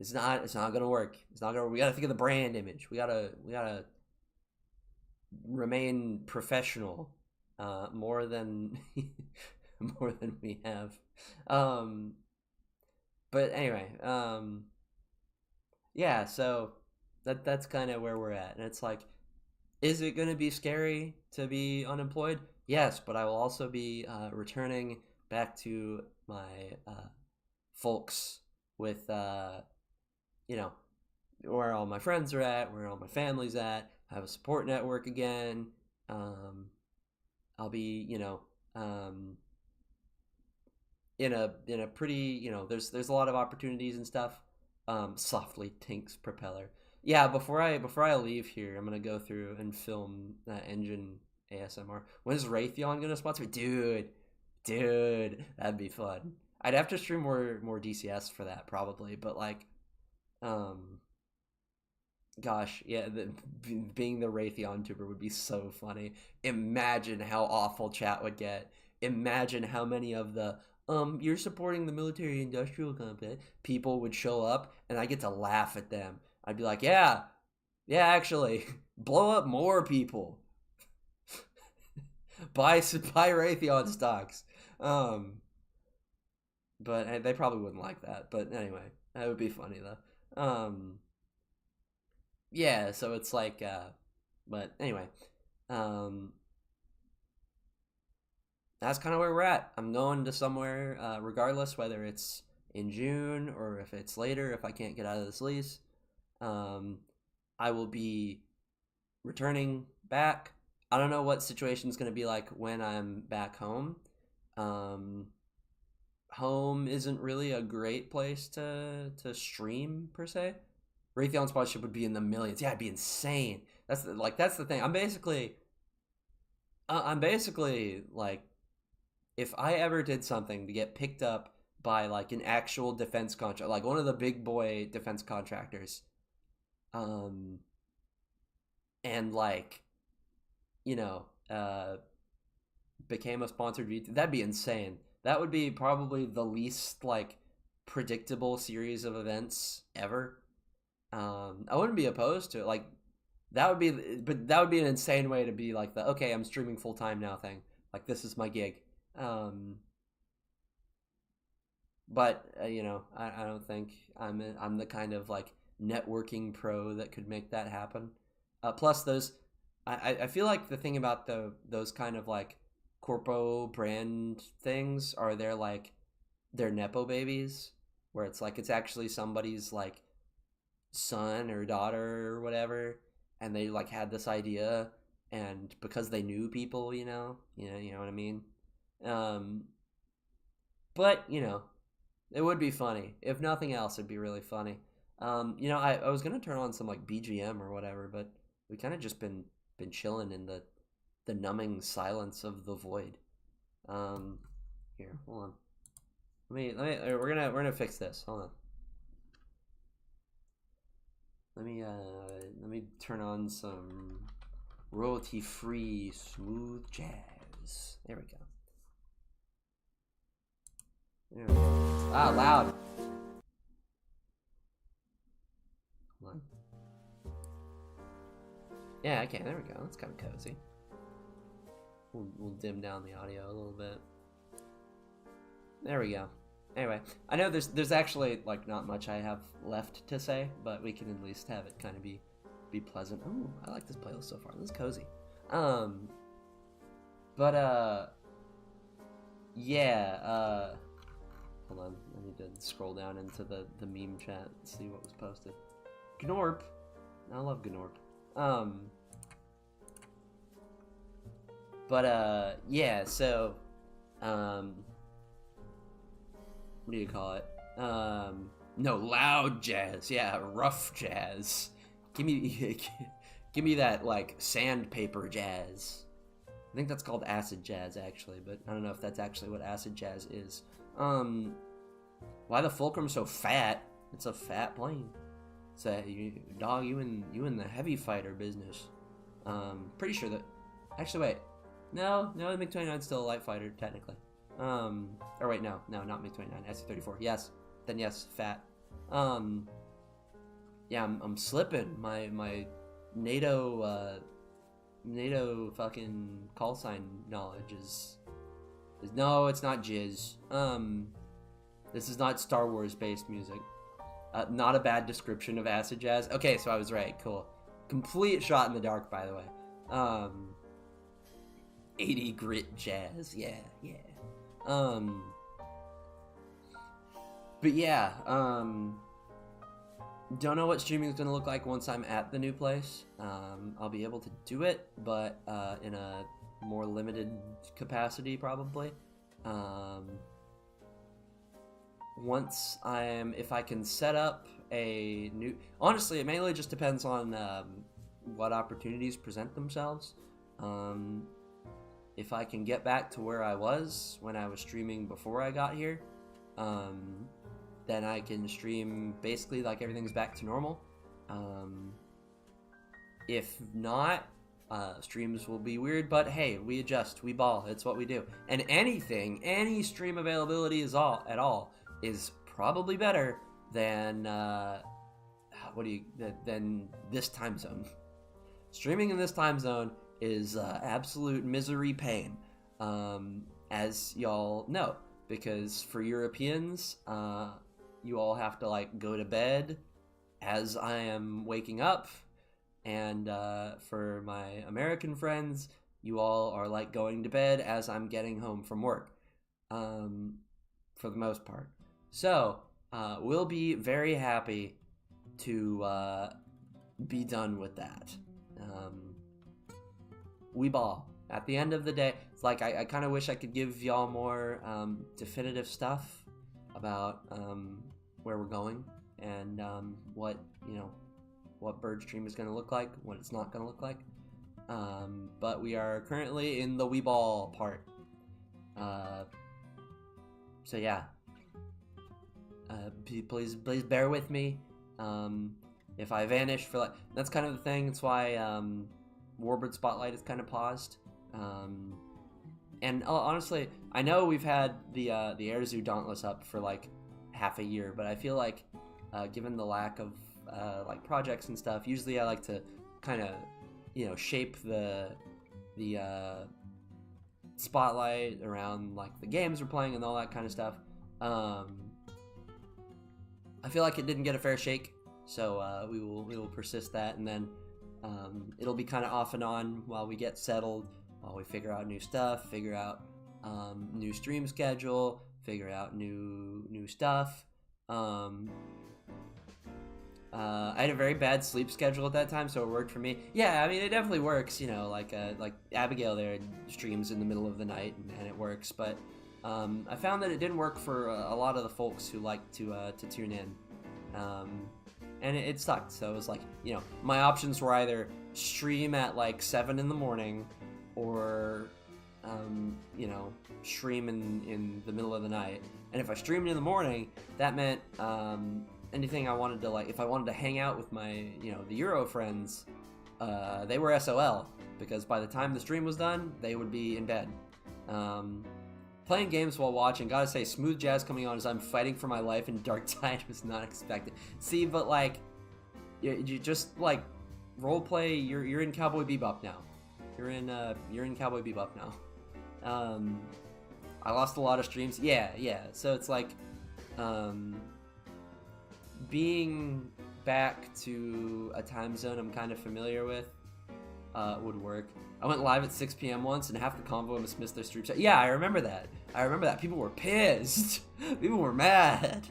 It's not gonna work. It's not gonna. We gotta think of the brand image. We gotta remain professional, more than more than we have. Um, but anyway, yeah. So that's kind of where we're at, and it's like, is it gonna be scary to be unemployed? Yes, but I will also be returning back to my folks with you know, where all my friends are at, where all my family's at. I have a support network again. Um, I'll be, in a pretty, there's a lot of opportunities and stuff. Softly tinks propeller. Yeah, before I leave here, I'm gonna go through and film that engine ASMR. When is Raytheon gonna sponsor me, dude? That'd be fun. I'd have to stream more DCS for that probably, but like, um, gosh, yeah, being the Raytheon tuber would be so funny. Imagine how awful chat would get. Imagine how many of the you're supporting the military industrial complex people would show up, and I get to laugh at them. I'd be like, yeah, yeah, actually, blow up more people. Buy Raytheon stocks. Um, but they probably wouldn't like that. But anyway, that would be funny though. Yeah, so it's like, but anyway, um, that's kind of where we're at. I'm going to somewhere, regardless whether it's in June or if it's later, if I can't get out of this lease. Um, I will be returning back. I don't know what situation's going to be like when I'm back home. Um, Home isn't really a great place to stream per se. Raytheon sponsorship would be in the millions. Yeah, it'd be insane. That's the thing. I'm basically like, if I ever did something to get picked up by like an actual defense contract, like one of the big boy defense contractors, um, and like, you know, became a sponsored VT, that'd be insane. That would be probably the least like predictable series of events ever. I wouldn't be opposed to it. Like, but that would be an insane way to be like the okay, I'm streaming full time now thing. Like, this is my gig. Um, but I don't think I'm the kind of like networking pro that could make that happen. Plus, I feel like the thing about those kind of like corpo brand things are they're nepo babies, where it's like it's actually somebody's like son or daughter or whatever, and they like had this idea, and because they knew people, you know what I mean. Um, but it would be funny. If nothing else, it'd be really funny. I was gonna turn on some like BGM or whatever, but we kind of just been chilling in the numbing silence of the void. Um, Here, hold on. We're gonna fix this. Hold on. Let me turn on some royalty free smooth jazz. There we go. There we go. Ah, loud. Hold on. Yeah, okay, there we go. That's kind of cozy. We'll dim down the audio a little bit. There we go. Anyway, I know there's actually like not much I have left to say, but we can at least have it kind of be pleasant. Ooh, I like this playlist so far. This is cozy. Um, but yeah. Hold on. I need to scroll down into the meme chat and see what was posted. Gnorp. I love Gnorp. But yeah. So, what do you call it? No, loud jazz. Yeah, rough jazz. Give me, give me that like sandpaper jazz. I think that's called acid jazz actually, but I don't know if that's actually what acid jazz is. Why the fulcrum so fat? It's a fat plane. So you in the heavy fighter business. Pretty sure that. Actually, wait. No, the MiG-29 is still a light fighter, technically. Or wait, no, not MiG-29, SU-34. Yes, then yes, fat. Yeah, I'm slipping. My NATO fucking call sign knowledge is no, it's not jizz. This is not Star Wars based music. Not a bad description of acid jazz. Okay, so I was right. Cool. Complete shot in the dark, by the way. 80 grit jazz. Yeah. But yeah, don't know what streaming is going to look like once I'm at the new place. I'll be able to do it, but in a more limited capacity, probably. If I can set up a new... Honestly, it mainly just depends on what opportunities present themselves. If I can get back to where I was when I was streaming before I got here, then I can stream basically like everything's back to normal. If not, streams will be weird, but hey, we adjust, we ball, it's what we do. And any stream availability at all is probably better than than this time zone. Streaming in this time zone is absolute misery pain, as y'all know, because for Europeans, you all have to like go to bed as I am waking up, and for my American friends, you all are like going to bed as I'm getting home from work, for the most part. So we'll be very happy to be done with that. We ball. At the end of the day, it's like I kind of wish I could give y'all more definitive stuff about where we're going and what Birdstream is going to look like, what it's not going to look like. But we are currently in the we ball part. So yeah. Please bear with me. If I vanish for like, that's kind of the thing. That's why Warbird Spotlight is kind of paused. And honestly, I know we've had the Air Zoo Dauntless up for like half a year, but I feel like given the lack of like projects and stuff, usually I like to kind of shape the spotlight around like the games we're playing and all that kind of stuff. I feel like it didn't get a fair shake, so we will persist that, and then it'll be kind of off and on while we get settled, while we figure out new stuff, figure out new stream schedule, figure out new stuff. I had a very bad sleep schedule at that time, so it worked for me. Yeah, I mean, it definitely works, like Abigail there streams in the middle of the night, and it works, but I found that it didn't work for a lot of the folks who like to tune in, and it sucked. So it was like, my options were either stream at like 7 in the morning, or stream in the middle of the night. And if I streamed in the morning, that meant anything I wanted to, like, if I wanted to hang out with my the Euro friends, they were SOL, because by the time the stream was done, they would be in bed. Playing games while watching, gotta say, Smooth Jazz coming on as I'm fighting for my life in Dark Tide was not expected. See, but like, you just like roleplay. You're in Cowboy Bebop now. You're in Cowboy Bebop now. I lost a lot of streams. Yeah. So it's like, being back to a time zone I'm kind of familiar with would work. I went live at 6 p.m. once, and half the convo missed their stream. Yeah, I remember that. People were pissed. People were mad.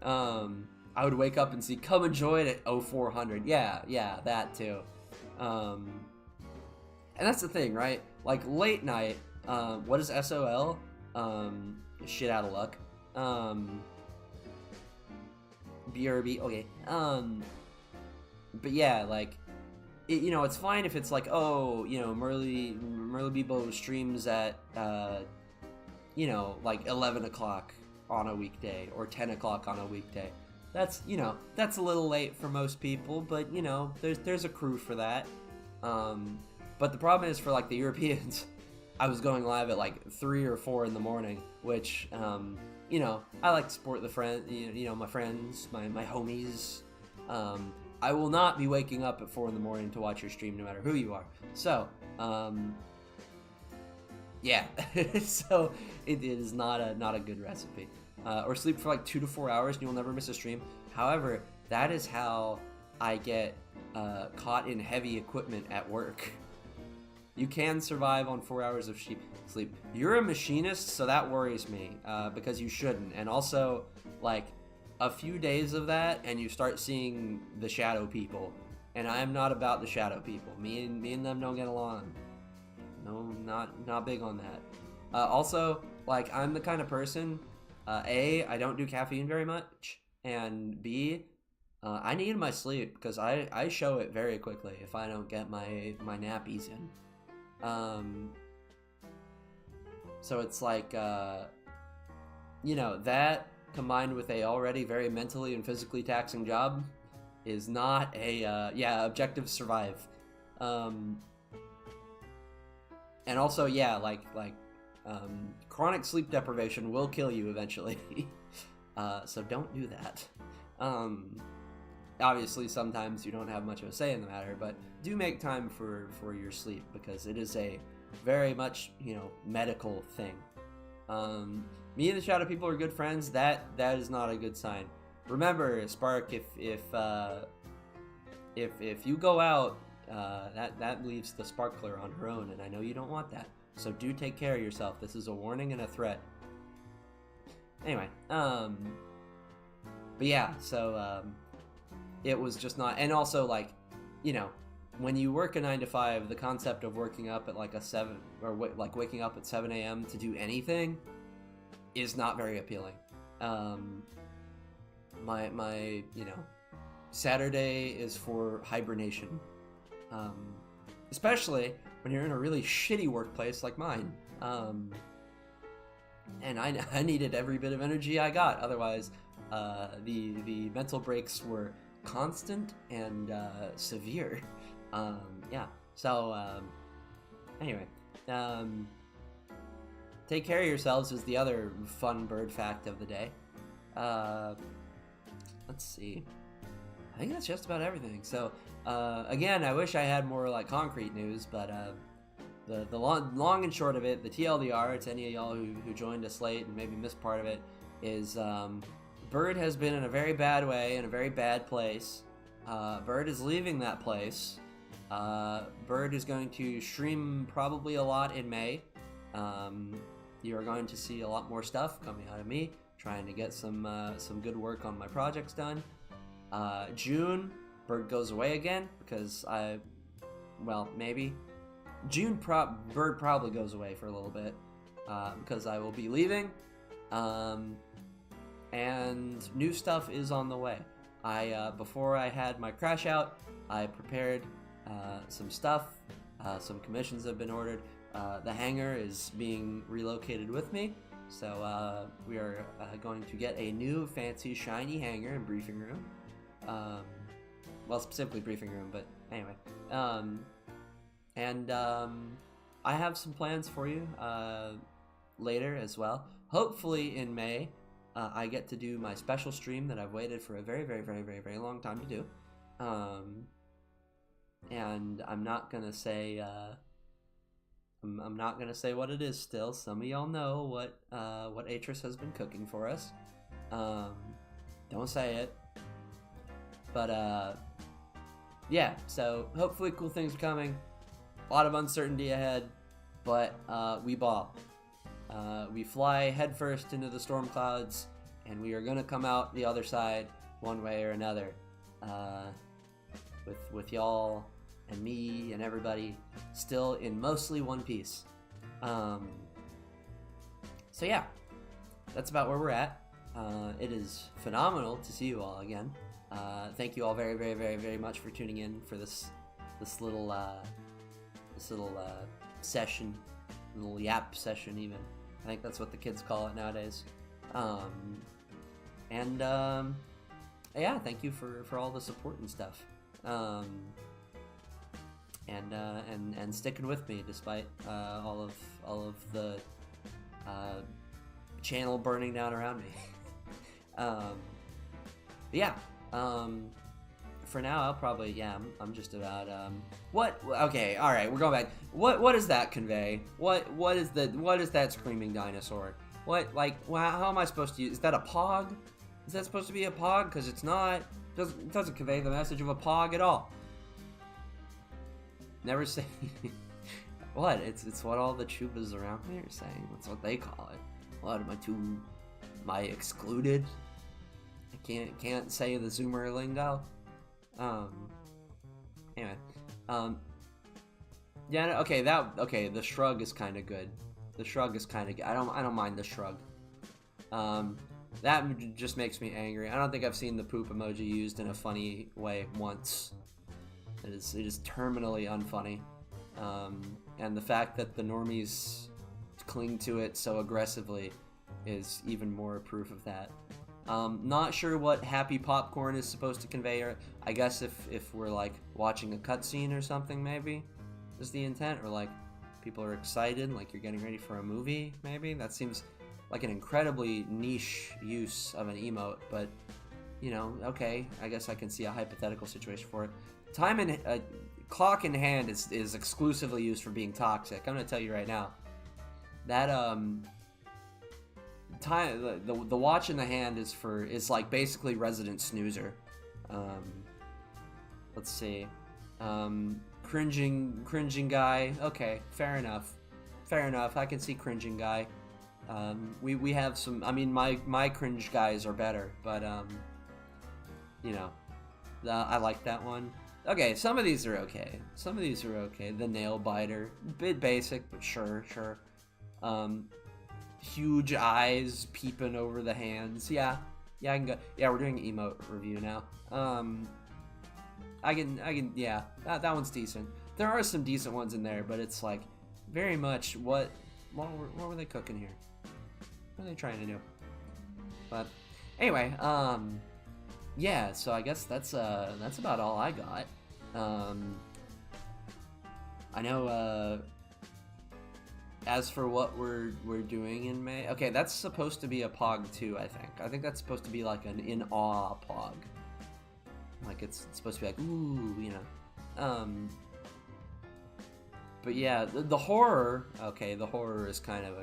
I would wake up and see "Come Enjoy It" at 0400. Yeah, that too. And that's the thing, right? Like, late night, what is SOL? Shit out of luck. BRB, okay. But yeah, like, it's fine if it's like, Merly Bebo streams at, like 11 o'clock on a weekday, or 10 o'clock on a weekday. That's, that's a little late for most people, but, there's a crew for that. But the problem is, for like the Europeans, I was going live at like 3 or 4 in the morning, which, you know, I like to support the you know, my friends, my homies. I will not be waking up at 4 in the morning to watch your stream, no matter who you are. So, yeah, so it is not a good recipe. Or sleep for like 2 to 4 hours and you'll never miss a stream. However, that is how I get caught in heavy equipment at work. You can survive on 4 hours of sleep. You're a machinist, so that worries me, because you shouldn't. And also, like, a few days of that, and you start seeing the shadow people. And I am not about the shadow people. Me and them don't get along. No, not big on that. Also, like, I'm the kind of person, A, I don't do caffeine very much, and B, I need my sleep, because I show it very quickly if I don't get my nappies in. So it's like, you know, that combined with a already very mentally and physically taxing job is not a, yeah, objective survive. And also, yeah, like, chronic sleep deprivation will kill you eventually. So don't do that. Obviously, sometimes you don't have much of a say in the matter, but do make time for your sleep, because it is a very much, you know, medical thing. Me and the shadow people are good friends. That is not a good sign. Remember, Spark, if you go out, that leaves the Sparkler on her own, and I know you don't want that. So do take care of yourself. This is a warning and a threat. Anyway, but yeah, so it was just not, and also, like, you know, when you work a 9 to 5, the concept of working up at like a 7, or like waking up at 7 a.m. to do anything is not very appealing. My you know, Saturday is for hibernation, especially when you're in a really shitty workplace like mine. And I needed every bit of energy I got. Otherwise, the mental breaks were constant and severe. Yeah. So anyway, take care of yourselves is the other fun bird fact of the day. Let's see. I think that's just about everything. So again, I wish I had more like concrete news, but the long and short of it, the TLDR to any of y'all who joined us late and maybe missed part of it, is Bird has been in a very bad way, in a very bad place. Bird is leaving that place. Bird is going to stream probably a lot in May. You are going to see a lot more stuff coming out of me, trying to get some good work on my projects done. June, Bird goes away again, because well, maybe. June, Bird probably goes away for a little bit, because I will be leaving. And new stuff is on the way. Before I had my crash out, I prepared some stuff. Some commissions have been ordered. The hangar is being relocated with me, so we are going to get a new fancy shiny hangar and briefing room. Well, specifically briefing room, but anyway. And I have some plans for you later as well. Hopefully in May, I get to do my special stream that I've waited for a very, very, very, very, very long time to do. And I'm not gonna say I'm not gonna say what it is still. Some of y'all know what Atris has been cooking for us. Don't say it. But yeah, so hopefully cool things are coming. A lot of uncertainty ahead, but we ball. We fly headfirst into the storm clouds, and we are gonna come out the other side one way or another. With y'all and me and everybody still in mostly one piece. So yeah, that's about where we're at. It is phenomenal to see you all again. Thank you all very, very, very, very much for tuning in for this little session, little yap session even. I think that's what the kids call it nowadays. Yeah, thank you for all the support and stuff. and sticking with me despite all of the channel burning down around me. Yeah. For now, I'll probably, yeah, I'm just about, what, okay, alright, we're going back. What does that convey? What is that screaming dinosaur? What, like, how am I supposed to use, is that a pog? Is that supposed to be a pog? Because it's not, it doesn't convey the message of a pog at all. Never say, what, it's what all the chubas around here are saying, that's what they call it. What, am I excluded? I can't say the Zoomer lingo. Anyway, yeah, okay, the shrug is kind of good. The shrug is kind of good. I don't mind the shrug. That just makes me angry. I don't think I've seen the poop emoji used in a funny way once. It is terminally unfunny. And the fact that the normies cling to it so aggressively is even more proof of that. Not sure what happy popcorn is supposed to convey, or I guess if we're like watching a cutscene or something, maybe is the intent, or like people are excited, like you're getting ready for a movie, maybe. That seems like an incredibly niche use of an emote, but you know, okay, I guess I can see a hypothetical situation for it. Time in clock in hand is exclusively used for being toxic. I'm gonna tell you right now. That time, the watch in the hand is like basically resident snoozer. Let's see, cringing guy. Okay, fair enough. I can see cringing guy. We have some. I mean, my cringe guys are better, but you know, I like that one. Okay, some of these are okay. The nail biter, bit basic, but sure. Huge eyes peeping over the hands. Yeah, I can go. Yeah, we're doing emote review now. I can. Yeah, that one's decent. There are some decent ones in there, but it's like very much what were they cooking here? What are they trying to do? But anyway, yeah. So I guess that's about all I got. I know. As for what we're doing in May, okay, that's supposed to be a pog too. I think that's supposed to be like an in awe pog. Like it's supposed to be like ooh, you know. But yeah, the horror. Okay, the horror is kind of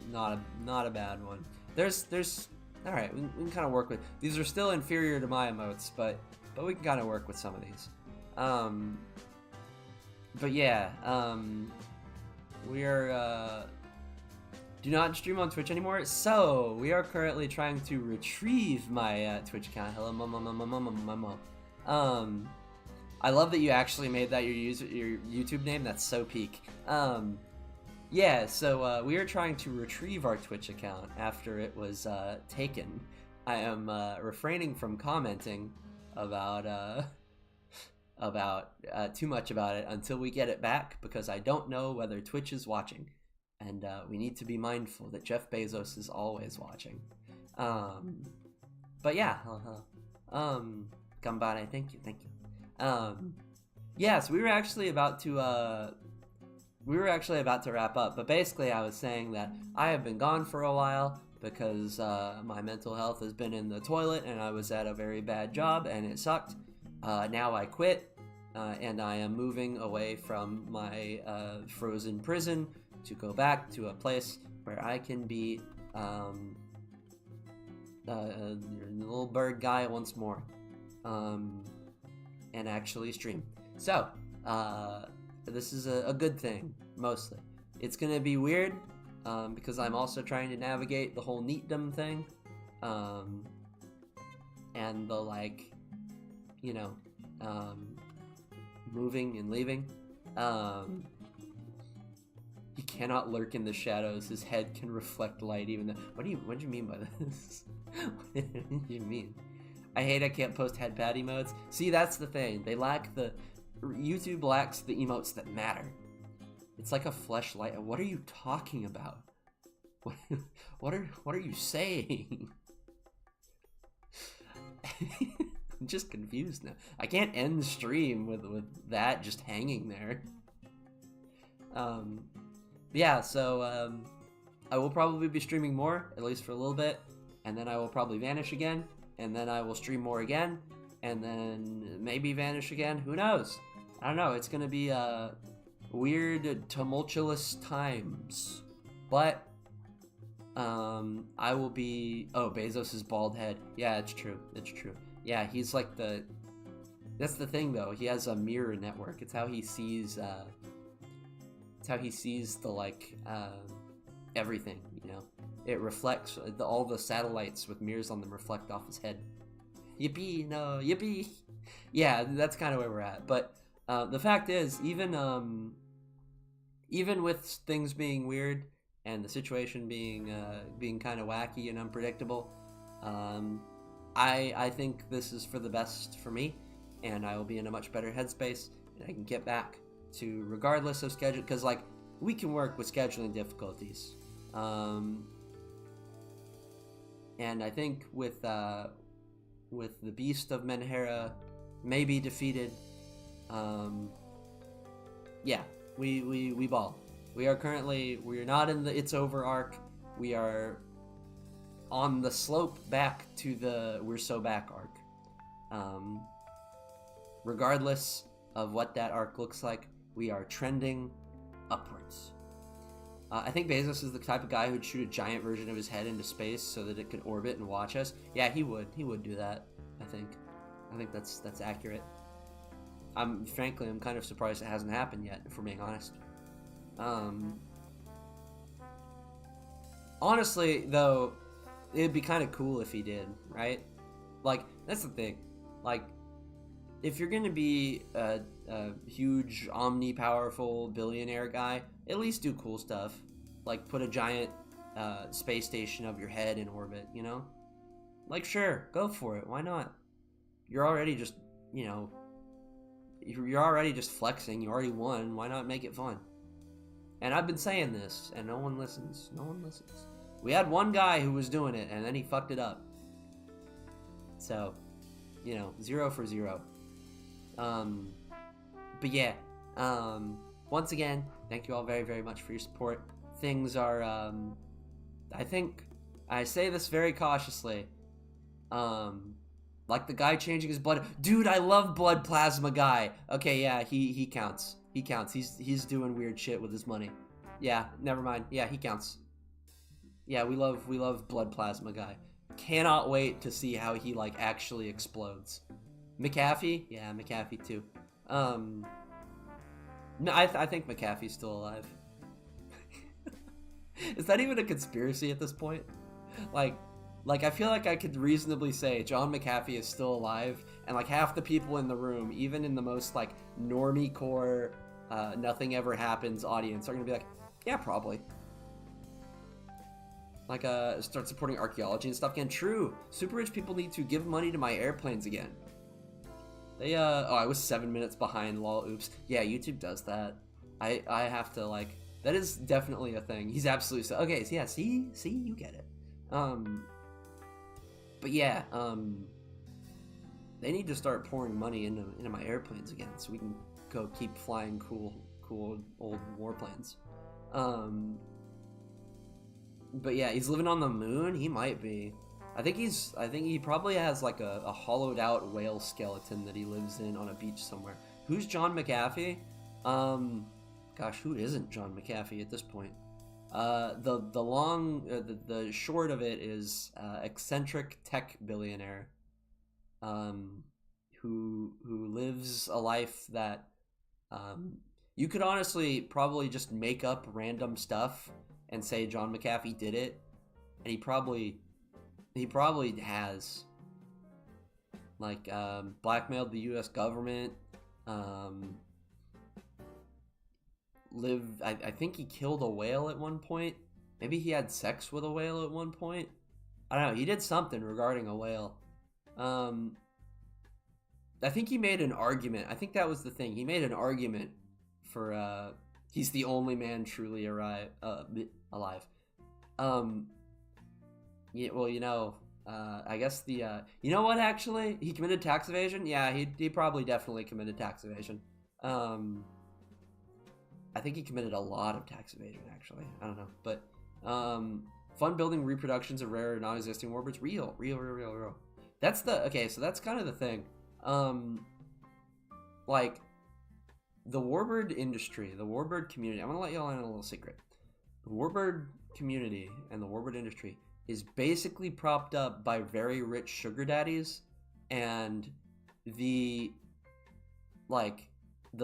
not a bad one. There's all right. We can kind of work with these. Are still inferior to my emotes, but we can kind of work with some of these. But yeah. We are, do not stream on Twitch anymore, so we are currently trying to retrieve my Twitch account. Hello, mom. I love that you actually made that your YouTube name. That's so peak. Yeah, so we are trying to retrieve our Twitch account after it was taken. I am refraining from commenting about too much about it until we get it back, because I don't know whether Twitch is watching, and we need to be mindful that Jeff Bezos is always watching. But yeah, Gambare, thank you. Yeah, so we were actually about to wrap up, but basically I was saying that I have been gone for a while because my mental health has been in the toilet, and I was at a very bad job and it sucked. Now I quit, and I am moving away from my frozen prison to go back to a place where I can be little bird guy once more, and actually stream. So, this is a good thing, mostly. It's gonna be weird, because I'm also trying to navigate the whole neatdom thing, and the, like, you know, moving and leaving. He cannot lurk in the shadows. His head can reflect light even though... What do you mean by this? What do you mean? I hate I can't post head pat emotes. See, that's the thing. YouTube lacks the emotes that matter. It's like a fleshlight. What are you talking about? What are you saying? just confused now. I can't end the stream with that just hanging there. Yeah, so I will probably be streaming more, at least for a little bit, and then I will probably vanish again, and then I will stream more again, and then maybe vanish again. Who knows? I don't know. It's gonna be weird, tumultuous times, but I will be. Oh, Bezos's bald head. Yeah, it's true. It's true. Yeah, he's like the. That's the thing, though. He has a mirror network. It's how he sees. It's how he sees the everything. You know, it reflects all the satellites with mirrors on them reflect off his head. Yippee! No, yippee! Yeah, that's kind of where we're at. But the fact is, even with things being weird and the situation being kind of wacky and unpredictable, I think this is for the best for me, and I will be in a much better headspace, and I can get back to, regardless of schedule, because like we can work with scheduling difficulties, and I think with the Beast of Menhera maybe defeated, yeah, we ball. We are not in the It's Over arc. We are on the slope back to the We're So Back arc. Regardless of what that arc looks like, we are trending upwards. I think Bezos is the type of guy who'd shoot a giant version of his head into space so that it could orbit and watch us. Yeah, he would. He would do that, I think. I think that's accurate. I'm kind of surprised it hasn't happened yet, if we're being honest. Honestly, though, it'd be kind of cool if he did, right? Like, that's the thing. Like, if you're gonna be a huge, omni-powerful billionaire guy, at least do cool stuff. Like, put a giant space station of your head in orbit, you know? Like, sure, go for it. Why not? You're already just, you know, you're already just flexing. You already won. Why not make it fun? And I've been saying this, and no one listens. No one listens. We had one guy who was doing it, and then he fucked it up. So, you know, 0 for 0. But yeah, once again, thank you all very, very much for your support. Things are, I think, I say this very cautiously, like the guy changing his blood. Dude, I love Blood Plasma Guy. Okay, yeah, he counts. He counts. He's doing weird shit with his money. Yeah, never mind. Yeah, he counts. Yeah, we love Blood Plasma Guy. Cannot wait to see how he like actually explodes. McAfee? Yeah, McAfee too. No, I think McAfee's still alive. Is that even a conspiracy at this point? Like I feel like I could reasonably say John McAfee is still alive, and like half the people in the room, even in the most like normie core, nothing ever happens audience, are gonna be like, yeah, probably. Like start supporting archaeology and stuff again. True, super rich people need to give money to my airplanes again. They oh, I was 7 minutes behind. Lol, oops. Yeah, YouTube does that. I have to like. That is definitely a thing. He's absolutely okay. So yeah, see, you get it. But yeah, they need to start pouring money into my airplanes again, so we can go keep flying cool old warplanes. But yeah, he's living on the moon. He might be. I think he probably has like a hollowed out whale skeleton that he lives in on a beach somewhere. Who's John McAfee? Gosh, who isn't John McAfee at this point? The short of it is eccentric tech billionaire, who lives a life that you could honestly probably just make up random stuff and say John McAfee did it, and he probably has, like, blackmailed the U.S. government. I think he killed a whale at one point. Maybe he had sex with a whale at one point. I don't know. He did something regarding a whale. I think he made an argument. I think that was the thing. He made an argument for he's the only man truly alive. Yeah, well, you know, I guess you know what, actually? He committed tax evasion? Yeah, he probably definitely committed tax evasion. I think he committed a lot of tax evasion, actually. I don't know. But, fun building reproductions of rare non-existing warbirds. Real. That's so that's kind of the thing. Like, the warbird industry, the warbird community, I'm going to let y'all in on a little secret. The warbird community and the warbird industry is basically propped up by very rich sugar daddies, and the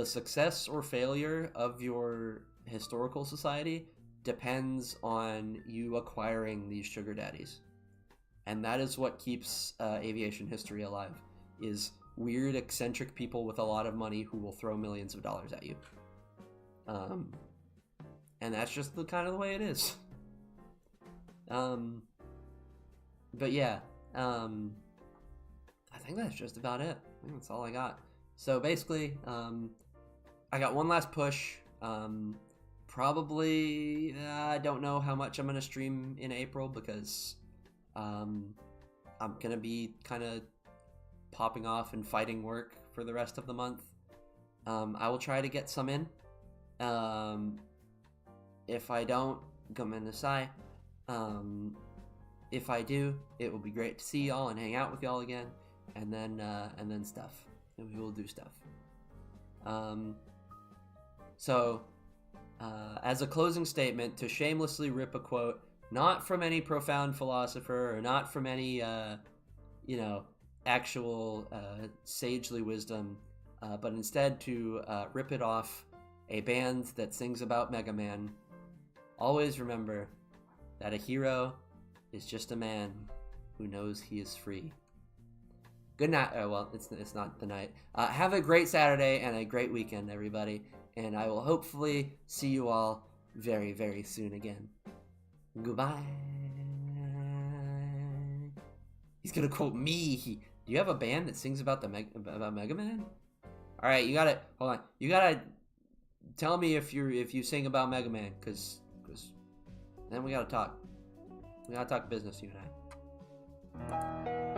success or failure of your historical society depends on you acquiring these sugar daddies. And that is what keeps aviation history alive, is weird, eccentric people with a lot of money who will throw millions of dollars at you. And that's just the kind of the way it is. But yeah, I think that's just about it. I think that's all I got. So basically, I got one last push. Probably, I don't know how much I'm going to stream in April, because I'm going to be kind of popping off and fighting work for the rest of the month. I will try to get some in. If I don't, gomen nasai. If I do, it will be great to see y'all and hang out with y'all again, and then stuff, and we will do stuff. So, as a closing statement, to shamelessly rip a quote, not from any profound philosopher or not from any, actual sagely wisdom, but instead to rip it off a band that sings about Mega Man. Always remember that a hero is just a man who knows he is free. Good night. Well, it's not the night. Have a great Saturday and a great weekend, everybody. And I will hopefully see you all very, very soon again. Goodbye. He's gonna quote me. Do you have a band that sings about about Mega Man? All right, you gotta hold on. You gotta tell me if you sing about Mega Man, cause then we gotta talk. We gotta talk business, you and I.